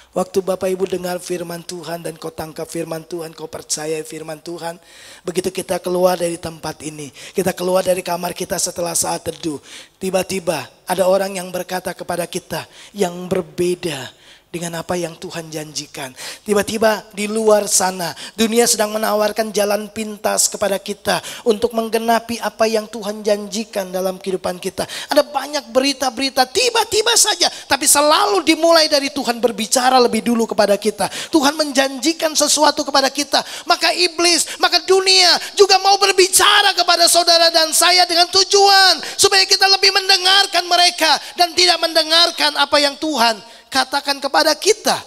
Speaker 2: Waktu Bapak Ibu dengar firman Tuhan dan kau tangkap firman Tuhan, kau percaya firman Tuhan. Begitu kita keluar dari tempat ini, kita keluar dari kamar kita setelah saat teduh. Tiba-tiba ada orang yang berkata kepada kita yang berbeda dengan apa yang Tuhan janjikan. Tiba-tiba di luar sana dunia sedang menawarkan jalan pintas kepada kita untuk menggenapi apa yang Tuhan janjikan dalam kehidupan kita. Ada banyak berita-berita tiba-tiba saja, tapi selalu dimulai dari Tuhan berbicara lebih dulu kepada kita. Tuhan menjanjikan sesuatu kepada kita, maka iblis, maka dunia juga mau berbicara kepada saudara dan saya dengan tujuan supaya kita lebih mendengarkan mereka dan tidak mendengarkan apa yang Tuhan katakan kepada kita.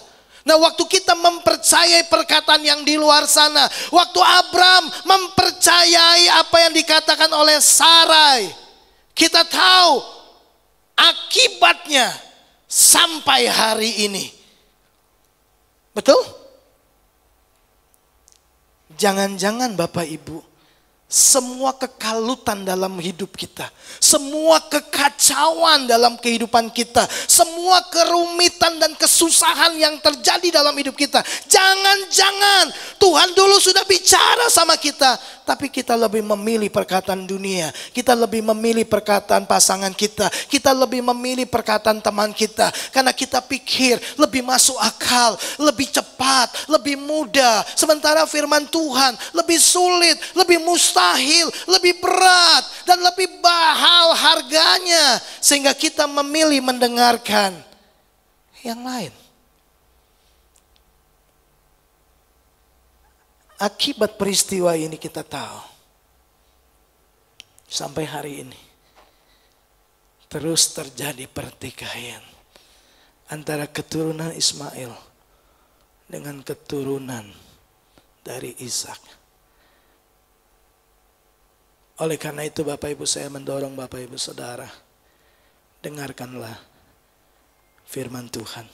Speaker 2: Nah, waktu kita mempercayai perkataan yang di luar sana, waktu Abram mempercayai apa yang dikatakan oleh Sarai, kita tahu akibatnya sampai hari ini. Betul? Jangan-jangan Bapak Ibu, semua kekalutan dalam hidup kita, semua kekacauan dalam kehidupan kita, semua kerumitan dan kesusahan yang terjadi dalam hidup kita, jangan-jangan Tuhan dulu sudah bicara sama kita, tapi kita lebih memilih perkataan dunia, kita lebih memilih perkataan pasangan kita, kita lebih memilih perkataan teman kita, karena kita pikir lebih masuk akal, lebih cepat, lebih mudah, sementara firman Tuhan lebih sulit, lebih mustahil, lebih berat, dan lebih mahal harganya, sehingga kita memilih mendengarkan yang lain. Akibat peristiwa ini kita tahu, sampai hari ini terus terjadi pertikaian antara keturunan Ismail dengan keturunan dari Ishak. Oleh karena itu Bapak Ibu, saya mendorong Bapak Ibu Saudara, dengarkanlah firman Tuhan.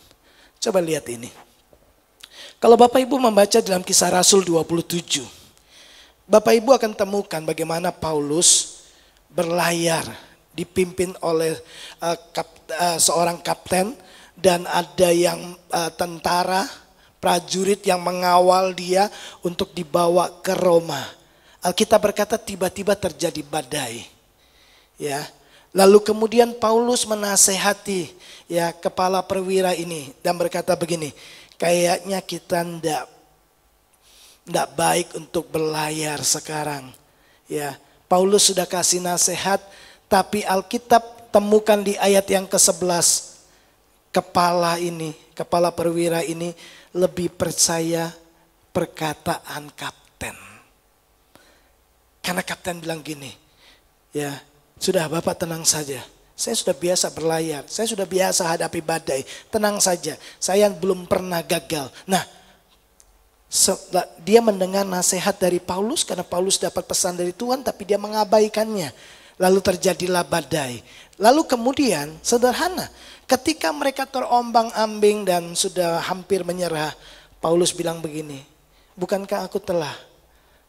Speaker 2: Coba lihat ini. Kalau Bapak Ibu membaca dalam Kisah Rasul 27, Bapak Ibu akan temukan bagaimana Paulus berlayar dipimpin oleh seorang kapten, dan ada yang tentara, prajurit yang mengawal dia untuk dibawa ke Roma. Alkitab berkata tiba-tiba terjadi badai. Ya. Lalu kemudian Paulus menasehati ya kepala perwira ini dan berkata begini, kayaknya kita ndak baik untuk berlayar sekarang. Ya, Paulus sudah kasih nasihat, tapi Alkitab temukan di ayat yang ke-11, kepala perwira ini lebih percaya perkataan kapten. Karena kapten bilang gini, ya sudah Bapak tenang saja. Saya sudah biasa berlayar, saya sudah biasa hadapi badai. Tenang saja, saya belum pernah gagal. Nah, dia mendengar nasihat dari Paulus karena Paulus dapat pesan dari Tuhan, tapi dia mengabaikannya. Lalu terjadilah badai. Lalu kemudian sederhana, ketika mereka terombang-ambing dan sudah hampir menyerah, Paulus bilang begini, bukankah aku telah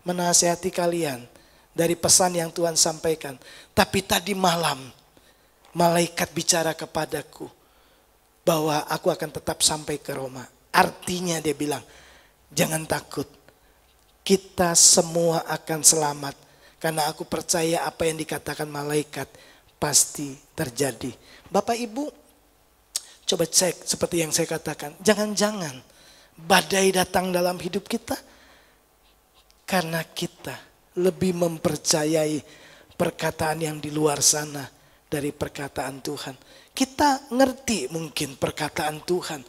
Speaker 2: menasihati kalian dari pesan yang Tuhan sampaikan? Tapi tadi malam malaikat bicara kepadaku bahwa aku akan tetap sampai ke Roma. Artinya dia bilang, jangan takut, kita semua akan selamat. Karena aku percaya apa yang dikatakan malaikat pasti terjadi. Bapak Ibu, coba cek seperti yang saya katakan. Jangan-jangan badai datang dalam hidup kita karena kita lebih mempercayai perkataan yang di luar sana dari perkataan Tuhan. Kita ngerti mungkin perkataan Tuhan,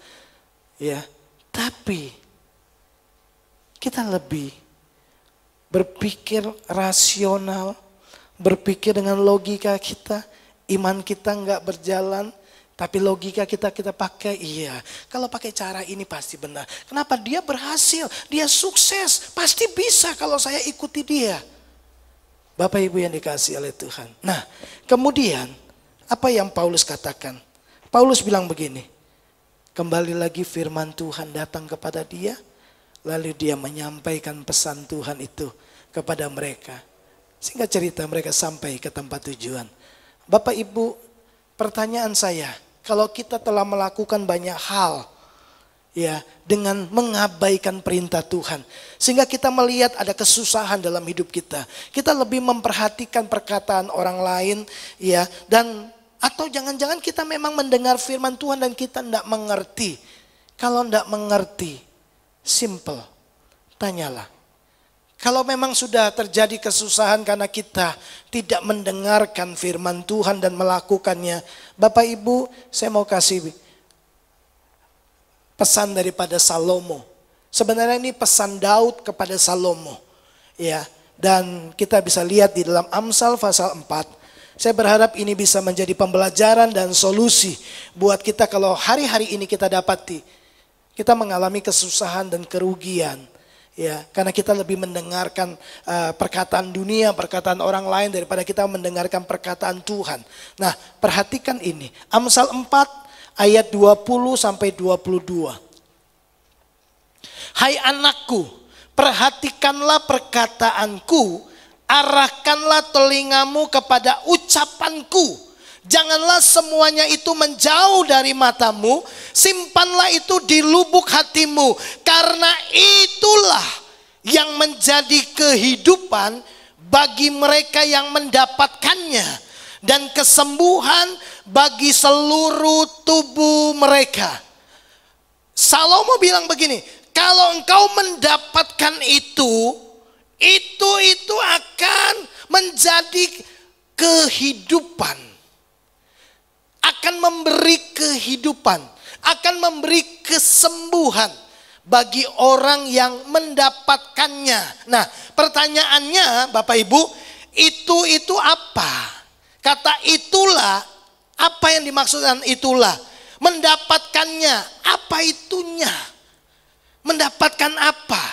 Speaker 2: ya, tapi kita lebih berpikir rasional, berpikir dengan logika kita, iman kita nggak berjalan, Tapi logika kita pakai, iya. Kalau pakai cara ini pasti benar. Kenapa? Dia berhasil, dia sukses. Pasti bisa kalau saya ikuti dia. Bapak Ibu yang dikasihi oleh Tuhan. Nah, kemudian apa yang Paulus katakan? Paulus bilang begini. Kembali lagi firman Tuhan datang kepada dia. Lalu dia menyampaikan pesan Tuhan itu kepada mereka. Singkat cerita mereka sampai ke tempat tujuan. Bapak Ibu, pertanyaan saya, kalau kita telah melakukan banyak hal ya dengan mengabaikan perintah Tuhan, sehingga kita melihat ada kesusahan dalam hidup kita. Kita lebih memperhatikan perkataan orang lain ya, dan atau jangan-jangan kita memang mendengar firman Tuhan dan kita tidak mengerti. Kalau tidak mengerti, simple, tanyalah. Kalau memang sudah terjadi kesusahan karena kita tidak mendengarkan firman Tuhan dan melakukannya, Bapak Ibu, saya mau kasih pesan daripada Salomo. Sebenarnya ini pesan Daud kepada Salomo. Ya, dan kita bisa lihat di dalam Amsal pasal 4. Saya berharap ini bisa menjadi pembelajaran dan solusi buat kita kalau hari-hari ini kita dapati kita mengalami kesusahan dan kerugian. Ya, karena kita lebih mendengarkan perkataan dunia, perkataan orang lain daripada kita mendengarkan perkataan Tuhan. Nah, perhatikan ini. Amsal 4 ayat 20 sampai 22. Hai anakku, perhatikanlah perkataanku, arahkanlah telingamu kepada ucapanku. Janganlah semuanya itu menjauh dari matamu, simpanlah itu di lubuk hatimu, karena itulah yang menjadi kehidupan bagi mereka yang mendapatkannya, dan kesembuhan bagi seluruh tubuh mereka. Salomo bilang begini, kalau engkau mendapatkan itu akan menjadi kehidupan. Akan memberi kehidupan, akan memberi kesembuhan bagi orang yang mendapatkannya. Nah, pertanyaannya Bapak Ibu, itu apa? Kata itulah, apa yang dimaksudkan itulah? Mendapatkannya, apa itunya? Mendapatkan apa?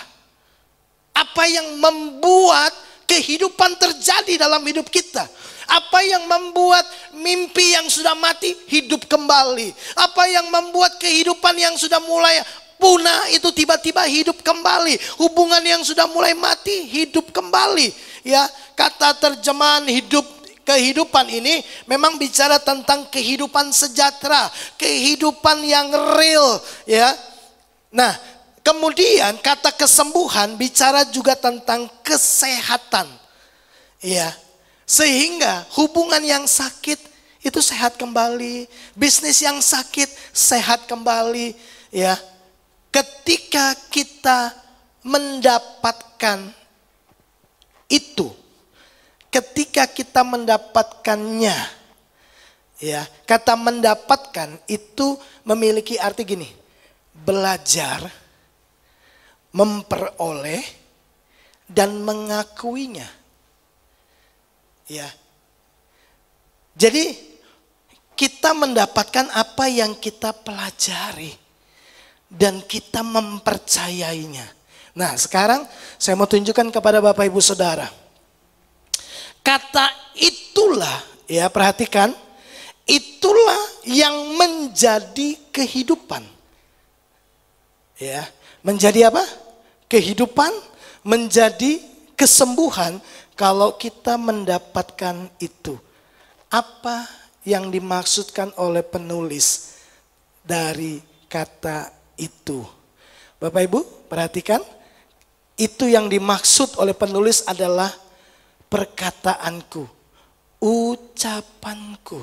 Speaker 2: Apa yang membuat kehidupan terjadi dalam hidup kita? Apa yang membuat mimpi yang sudah mati hidup kembali? Apa yang membuat kehidupan yang sudah mulai punah itu tiba-tiba hidup kembali? Hubungan yang sudah mulai mati hidup kembali. Ya, kata terjemahan kehidupan ini memang bicara tentang kehidupan sejahtera, kehidupan yang real, ya. Nah, kemudian kata kesembuhan bicara juga tentang kesehatan. Ya. Sehingga hubungan yang sakit itu sehat kembali, bisnis yang sakit sehat kembali, ya. Ketika kita mendapatkan itu, ketika kita mendapatkannya, ya, kata mendapatkan itu memiliki arti gini, belajar, memperoleh, dan mengakuinya. Ya, jadi kita mendapatkan apa yang kita pelajari dan kita mempercayainya. Nah, sekarang saya mau tunjukkan kepada Bapak Ibu Saudara. Kata itulah, ya perhatikan, itulah yang menjadi kehidupan. Ya, menjadi apa? Kehidupan, menjadi kesembuhan. Kalau kita mendapatkan itu, apa yang dimaksudkan oleh penulis dari kata itu? Bapak Ibu, perhatikan. Itu yang dimaksud oleh penulis adalah perkataanku, ucapanku.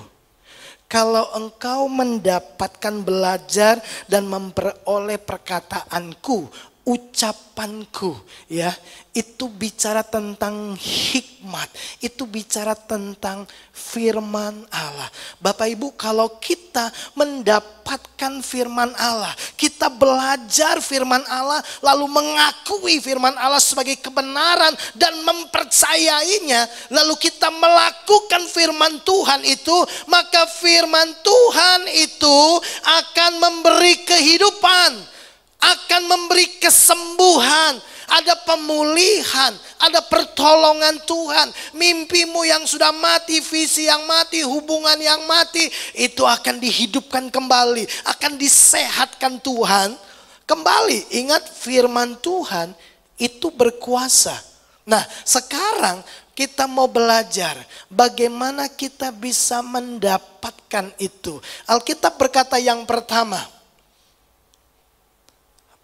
Speaker 2: Kalau engkau mendapatkan belajar dan memperoleh perkataanku, ucapanku, ya, itu bicara tentang hikmat, itu bicara tentang firman Allah. Bapak Ibu, kalau kita mendapatkan firman Allah, kita belajar firman Allah, lalu mengakui firman Allah sebagai kebenaran dan mempercayainya, lalu kita melakukan firman Tuhan itu, maka firman Tuhan itu akan memberi kehidupan, akan memberi kesembuhan, ada pemulihan, ada pertolongan Tuhan. Mimpimu yang sudah mati, visi yang mati, hubungan yang mati, itu akan dihidupkan kembali, akan disehatkan Tuhan kembali. Ingat, firman Tuhan itu berkuasa. Nah, sekarang kita mau belajar bagaimana kita bisa mendapatkan itu. Alkitab berkata yang pertama,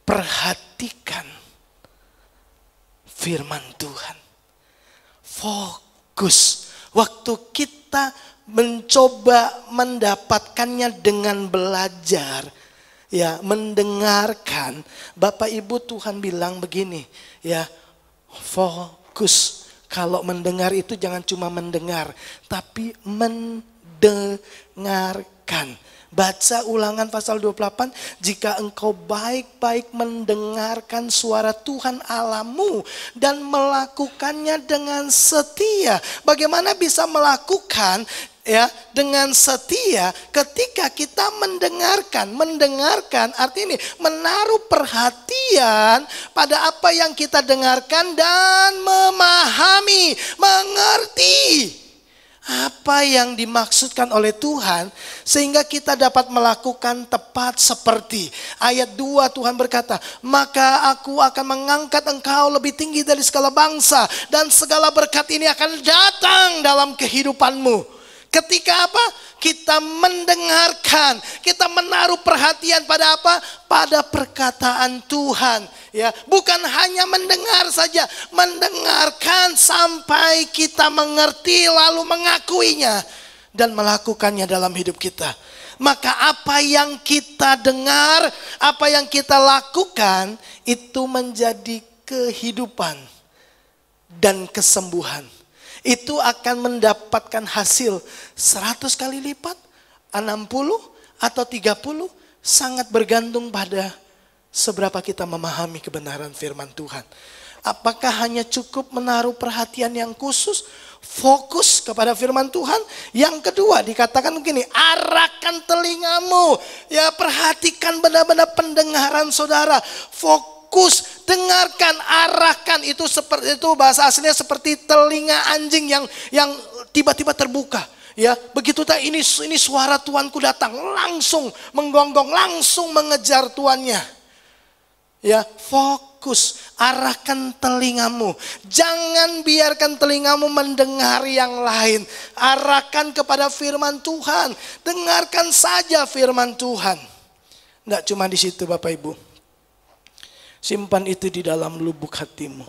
Speaker 2: perhatikan firman Tuhan. Fokus. Waktu kita mencoba mendapatkannya dengan belajar, ya, mendengarkan. Bapak Ibu, Tuhan bilang begini, ya, fokus. Kalau mendengar itu jangan cuma mendengar, tapi mendengarkan. Baca Ulangan pasal 28, jika engkau baik-baik mendengarkan suara Tuhan Allahmu dan melakukannya dengan setia. Bagaimana bisa melakukan, ya, dengan setia ketika kita mendengarkan artinya ini, menaruh perhatian pada apa yang kita dengarkan dan memahami, mengerti apa yang dimaksudkan oleh Tuhan, sehingga kita dapat melakukan tepat seperti ayat 2. Tuhan berkata, maka aku akan mengangkat engkau lebih tinggi dari segala bangsa, dan segala berkat ini akan datang dalam kehidupanmu. Ketika apa? Kita mendengarkan, kita menaruh perhatian pada apa? Pada perkataan Tuhan. Ya, bukan hanya mendengar saja, mendengarkan sampai kita mengerti lalu mengakuinya dan melakukannya dalam hidup kita. Maka apa yang kita dengar, apa yang kita lakukan, itu menjadi kehidupan dan kesembuhan. Itu akan mendapatkan hasil 100 kali lipat, 60 atau 30, sangat bergantung pada seberapa kita memahami kebenaran firman Tuhan. Apakah hanya cukup menaruh perhatian yang khusus, fokus kepada firman Tuhan? Yang kedua dikatakan begini, arahkan telingamu. Ya, perhatikan benar-benar pendengaran saudara. Fokus, dengarkan, arahkan. Itu seperti itu, bahasa aslinya seperti telinga anjing yang tiba-tiba terbuka. Ya, begitu tak ini suara tuanku datang, langsung menggonggong, langsung mengejar tuannya. Ya, fokus, arahkan telingamu. Jangan biarkan telingamu mendengar yang lain. Arahkan kepada firman Tuhan. Dengarkan saja firman Tuhan. Tidak cuma di situ Bapak Ibu. Simpan itu di dalam lubuk hatimu.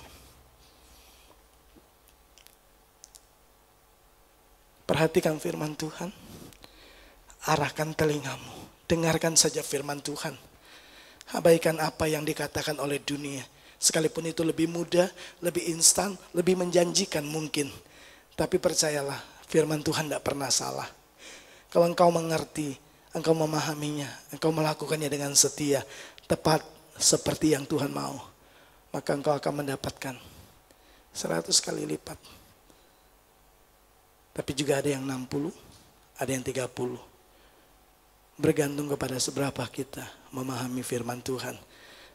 Speaker 2: Perhatikan firman Tuhan. Arahkan telingamu. Dengarkan saja firman Tuhan. Abaikan apa yang dikatakan oleh dunia. Sekalipun itu lebih mudah, lebih instan, lebih menjanjikan mungkin. Tapi percayalah, firman Tuhan tidak pernah salah. Kalau engkau mengerti, engkau memahaminya, engkau melakukannya dengan setia, tepat seperti yang Tuhan mau, maka engkau akan mendapatkan 100 kali lipat. Tapi juga ada yang 60, ada yang 30. Bergantung kepada seberapa kita memahami firman Tuhan.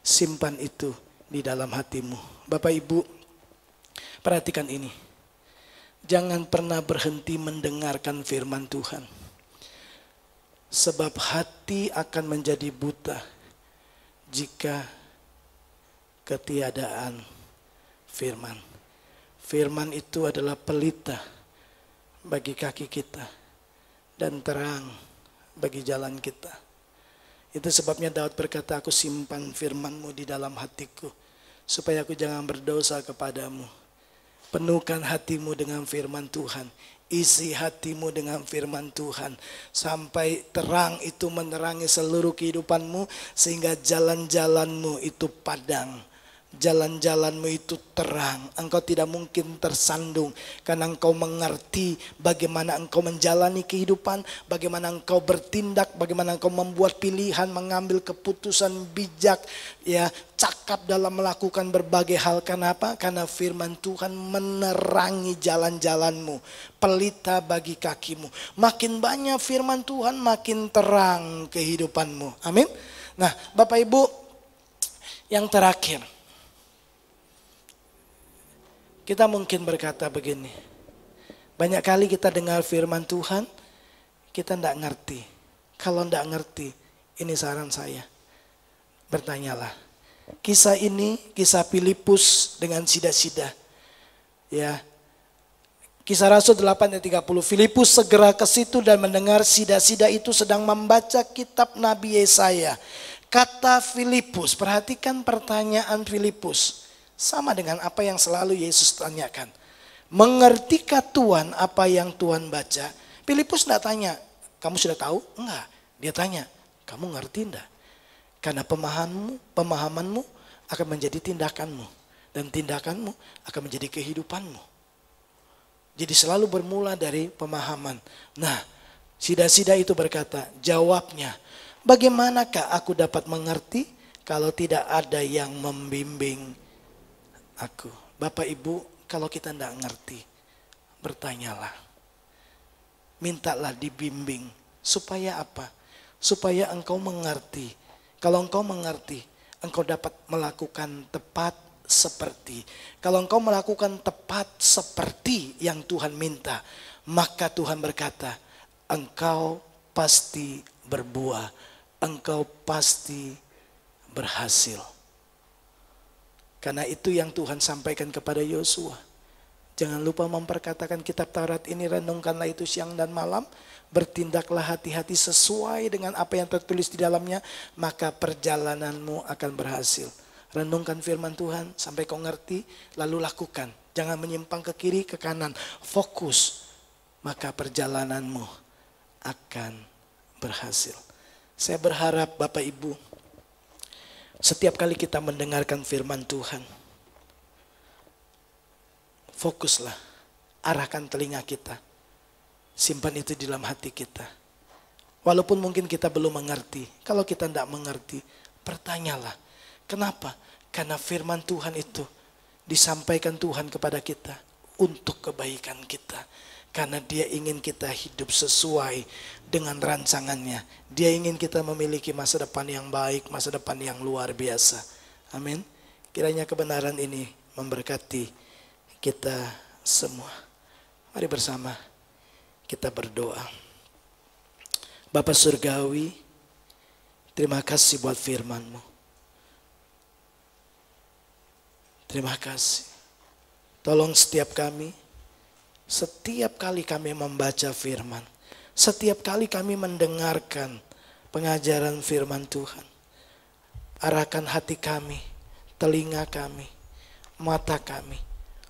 Speaker 2: Simpan itu di dalam hatimu. Bapak Ibu, perhatikan ini. Jangan pernah berhenti mendengarkan firman Tuhan. Sebab hati akan menjadi buta jika ketiadaan firman. Firman itu adalah pelita bagi kaki kita dan terang bagi jalan kita. Itu sebabnya Daud berkata, aku simpan firman-Mu di dalam hatiku, supaya aku jangan berdosa kepadamu. Penuhkan hatimu dengan firman Tuhan. Isi hatimu dengan firman Tuhan sampai terang itu menerangi seluruh kehidupanmu, sehingga jalan-jalanmu itu padang, jalan-jalanmu itu terang. Engkau tidak mungkin tersandung karena engkau mengerti bagaimana engkau menjalani kehidupan, bagaimana engkau bertindak, bagaimana engkau membuat pilihan, mengambil keputusan bijak, ya, cakap dalam melakukan berbagai hal. Kenapa? Karena firman Tuhan menerangi jalan-jalanmu, pelita bagi kakimu. Makin banyak firman Tuhan, makin terang kehidupanmu. Amin. Nah, Bapak Ibu, yang terakhir, kita mungkin berkata begini, banyak kali kita dengar firman Tuhan, kita tidak ngerti. Kalau tidak ngerti, ini saran saya, bertanyalah. Kisah ini, kisah Filipus dengan sida-sida. Ya, Kisah Rasul 8 ayat 30. Filipus segera ke situ dan mendengar sida-sida itu sedang membaca kitab Nabi Yesaya. Kata Filipus, perhatikan pertanyaan Filipus. Sama dengan apa yang selalu Yesus tanyakan. Mengertikah Tuhan apa yang Tuhan baca? Filipus tidak tanya, kamu sudah tahu? Enggak. Dia tanya, kamu ngerti enggak? Karena pemahamanmu akan menjadi tindakanmu. Dan tindakanmu akan menjadi kehidupanmu. Jadi selalu bermula dari pemahaman. Nah, sida-sida itu berkata, jawabnya, bagaimanakah aku dapat mengerti kalau tidak ada yang membimbing aku? Bapak Ibu, kalau kita tidak ngerti, bertanyalah. Mintalah dibimbing. Supaya apa? Supaya engkau mengerti. Kalau engkau mengerti, engkau dapat melakukan tepat seperti. Kalau engkau melakukan tepat seperti yang Tuhan minta, maka Tuhan berkata, engkau pasti berbuah. Engkau pasti berhasil. Karena itu yang Tuhan sampaikan kepada Yosua. Jangan lupa memperkatakan kitab Taurat ini, renungkanlah itu siang dan malam. Bertindaklah hati-hati sesuai dengan apa yang tertulis di dalamnya, maka perjalananmu akan berhasil. Renungkan firman Tuhan sampai kau ngerti, lalu lakukan. Jangan menyimpang ke kiri, ke kanan. Fokus, maka perjalananmu akan berhasil. Saya berharap Bapak Ibu, setiap kali kita mendengarkan firman Tuhan, fokuslah, arahkan telinga kita. Simpan itu di dalam hati kita. Walaupun mungkin kita belum mengerti. Kalau kita tidak mengerti, bertanyalah. Kenapa? Karena firman Tuhan itu disampaikan Tuhan kepada kita untuk kebaikan kita. Karena Dia ingin kita hidup sesuai dengan rancangannya. Dia ingin kita memiliki masa depan yang baik, masa depan yang luar biasa. Amin. Kiranya kebenaran ini memberkati kita semua. Mari bersama kita berdoa. Bapa Surgawi, terima kasih buat firman-Mu. Terima kasih. Tolong setiap kami, setiap kali kami membaca firman, setiap kali kami mendengarkan pengajaran firman Tuhan, arahkan hati kami, telinga kami, mata kami,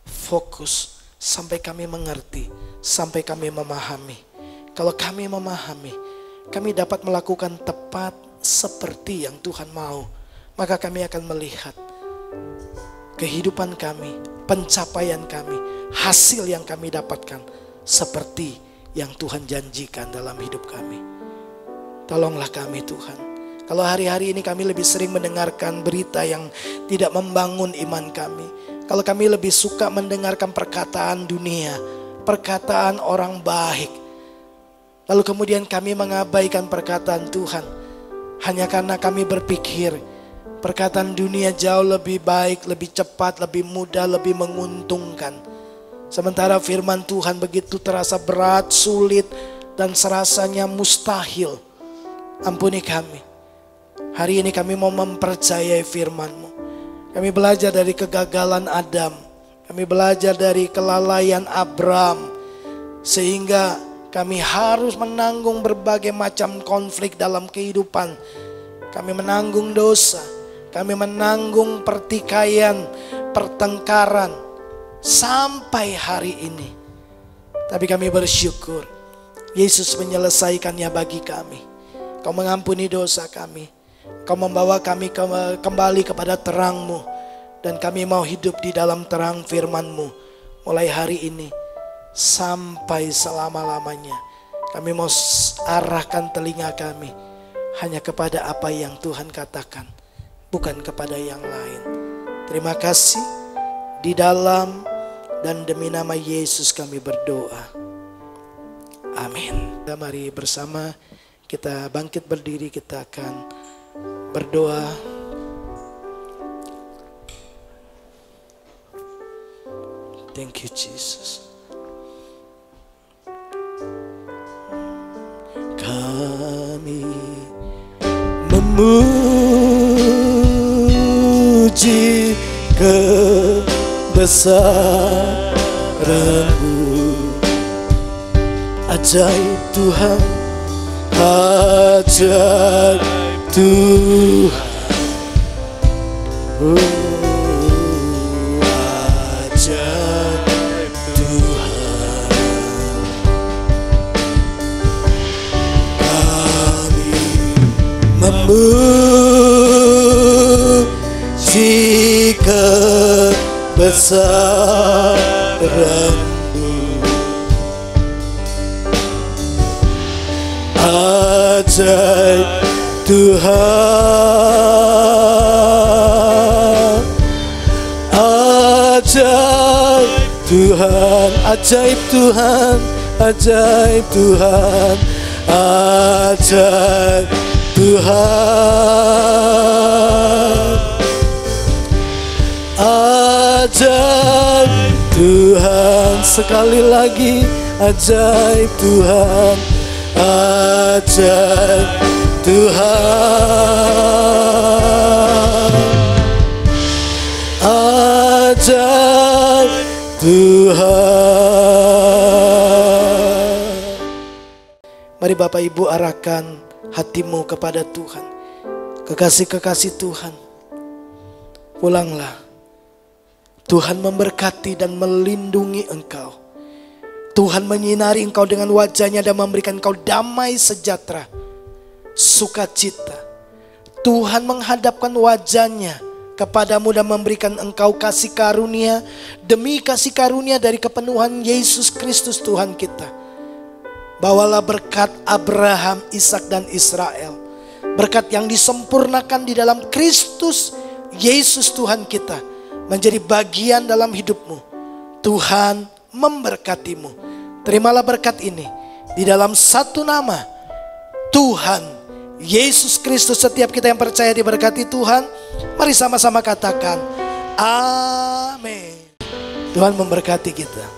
Speaker 2: fokus sampai kami mengerti, sampai kami memahami. Kalau kami memahami, kami dapat melakukan tepat seperti yang Tuhan mau. Maka kami akan melihat kehidupan kami, pencapaian kami, hasil yang kami dapatkan seperti yang Tuhan janjikan dalam hidup kami. Tolonglah kami Tuhan. Kalau hari-hari ini kami lebih sering mendengarkan berita yang tidak membangun iman kami. Kalau kami lebih suka mendengarkan perkataan dunia, perkataan orang baik. Lalu kemudian kami mengabaikan perkataan Tuhan. Hanya karena kami berpikir perkataan dunia jauh lebih baik, lebih cepat, lebih mudah, lebih menguntungkan. Sementara firman Tuhan begitu terasa berat, sulit, dan serasanya mustahil. Ampuni kami. Hari ini kami mau mempercayai firman-Mu. Kami belajar dari kegagalan Adam. Kami belajar dari kelalaian Abram. Sehingga kami harus menanggung berbagai macam konflik dalam kehidupan. Kami menanggung dosa. Kami menanggung pertikaian, pertengkaran. Sampai hari ini Tapi kami bersyukur Yesus menyelesaikannya bagi kami. Kau mengampuni dosa kami. Kau membawa kami kembali kepada terang-Mu. Dan kami mau hidup di dalam terang firman-Mu mulai hari ini sampai selama-lamanya. Kami mau arahkan telinga kami hanya kepada apa yang Tuhan katakan, bukan kepada yang lain. Terima kasih. Di dalam dan demi nama Yesus kami berdoa. Amin. Mari bersama kita bangkit berdiri, kita akan berdoa. Thank you Jesus. Kami memuji kebesaran-Mu. Ajaib Tuhan, ajaib Tuhan, ajaib Tuhan. Kami memuji kebesaran-Mu. Ajaib Tuhan, ajaib Tuhan, ajaib Tuhan, ajaib Tuhan, ajaib Tuhan, ajaib Tuhan. Sekali lagi, ajaib Tuhan, ajaib Tuhan, ajaib Tuhan. Mari Bapak Ibu arahkan hatimu kepada Tuhan. Kekasih-kekasih Tuhan, pulanglah. Tuhan memberkati dan melindungi engkau. Tuhan menyinari engkau dengan wajahnya dan memberikan engkau damai sejahtera, sukacita. Tuhan menghadapkan wajahnya kepadamu dan memberikan engkau kasih karunia demi kasih karunia dari kepenuhan Yesus Kristus Tuhan kita. Bawalah berkat Abraham, Ishak dan Israel. Berkat yang disempurnakan di dalam Kristus Yesus Tuhan kita menjadi bagian dalam hidupmu. Tuhan memberkatimu. Terimalah berkat ini di dalam satu nama Tuhan Yesus Kristus. Setiap kita yang percaya diberkati Tuhan, mari sama-sama katakan amin. Tuhan memberkati kita.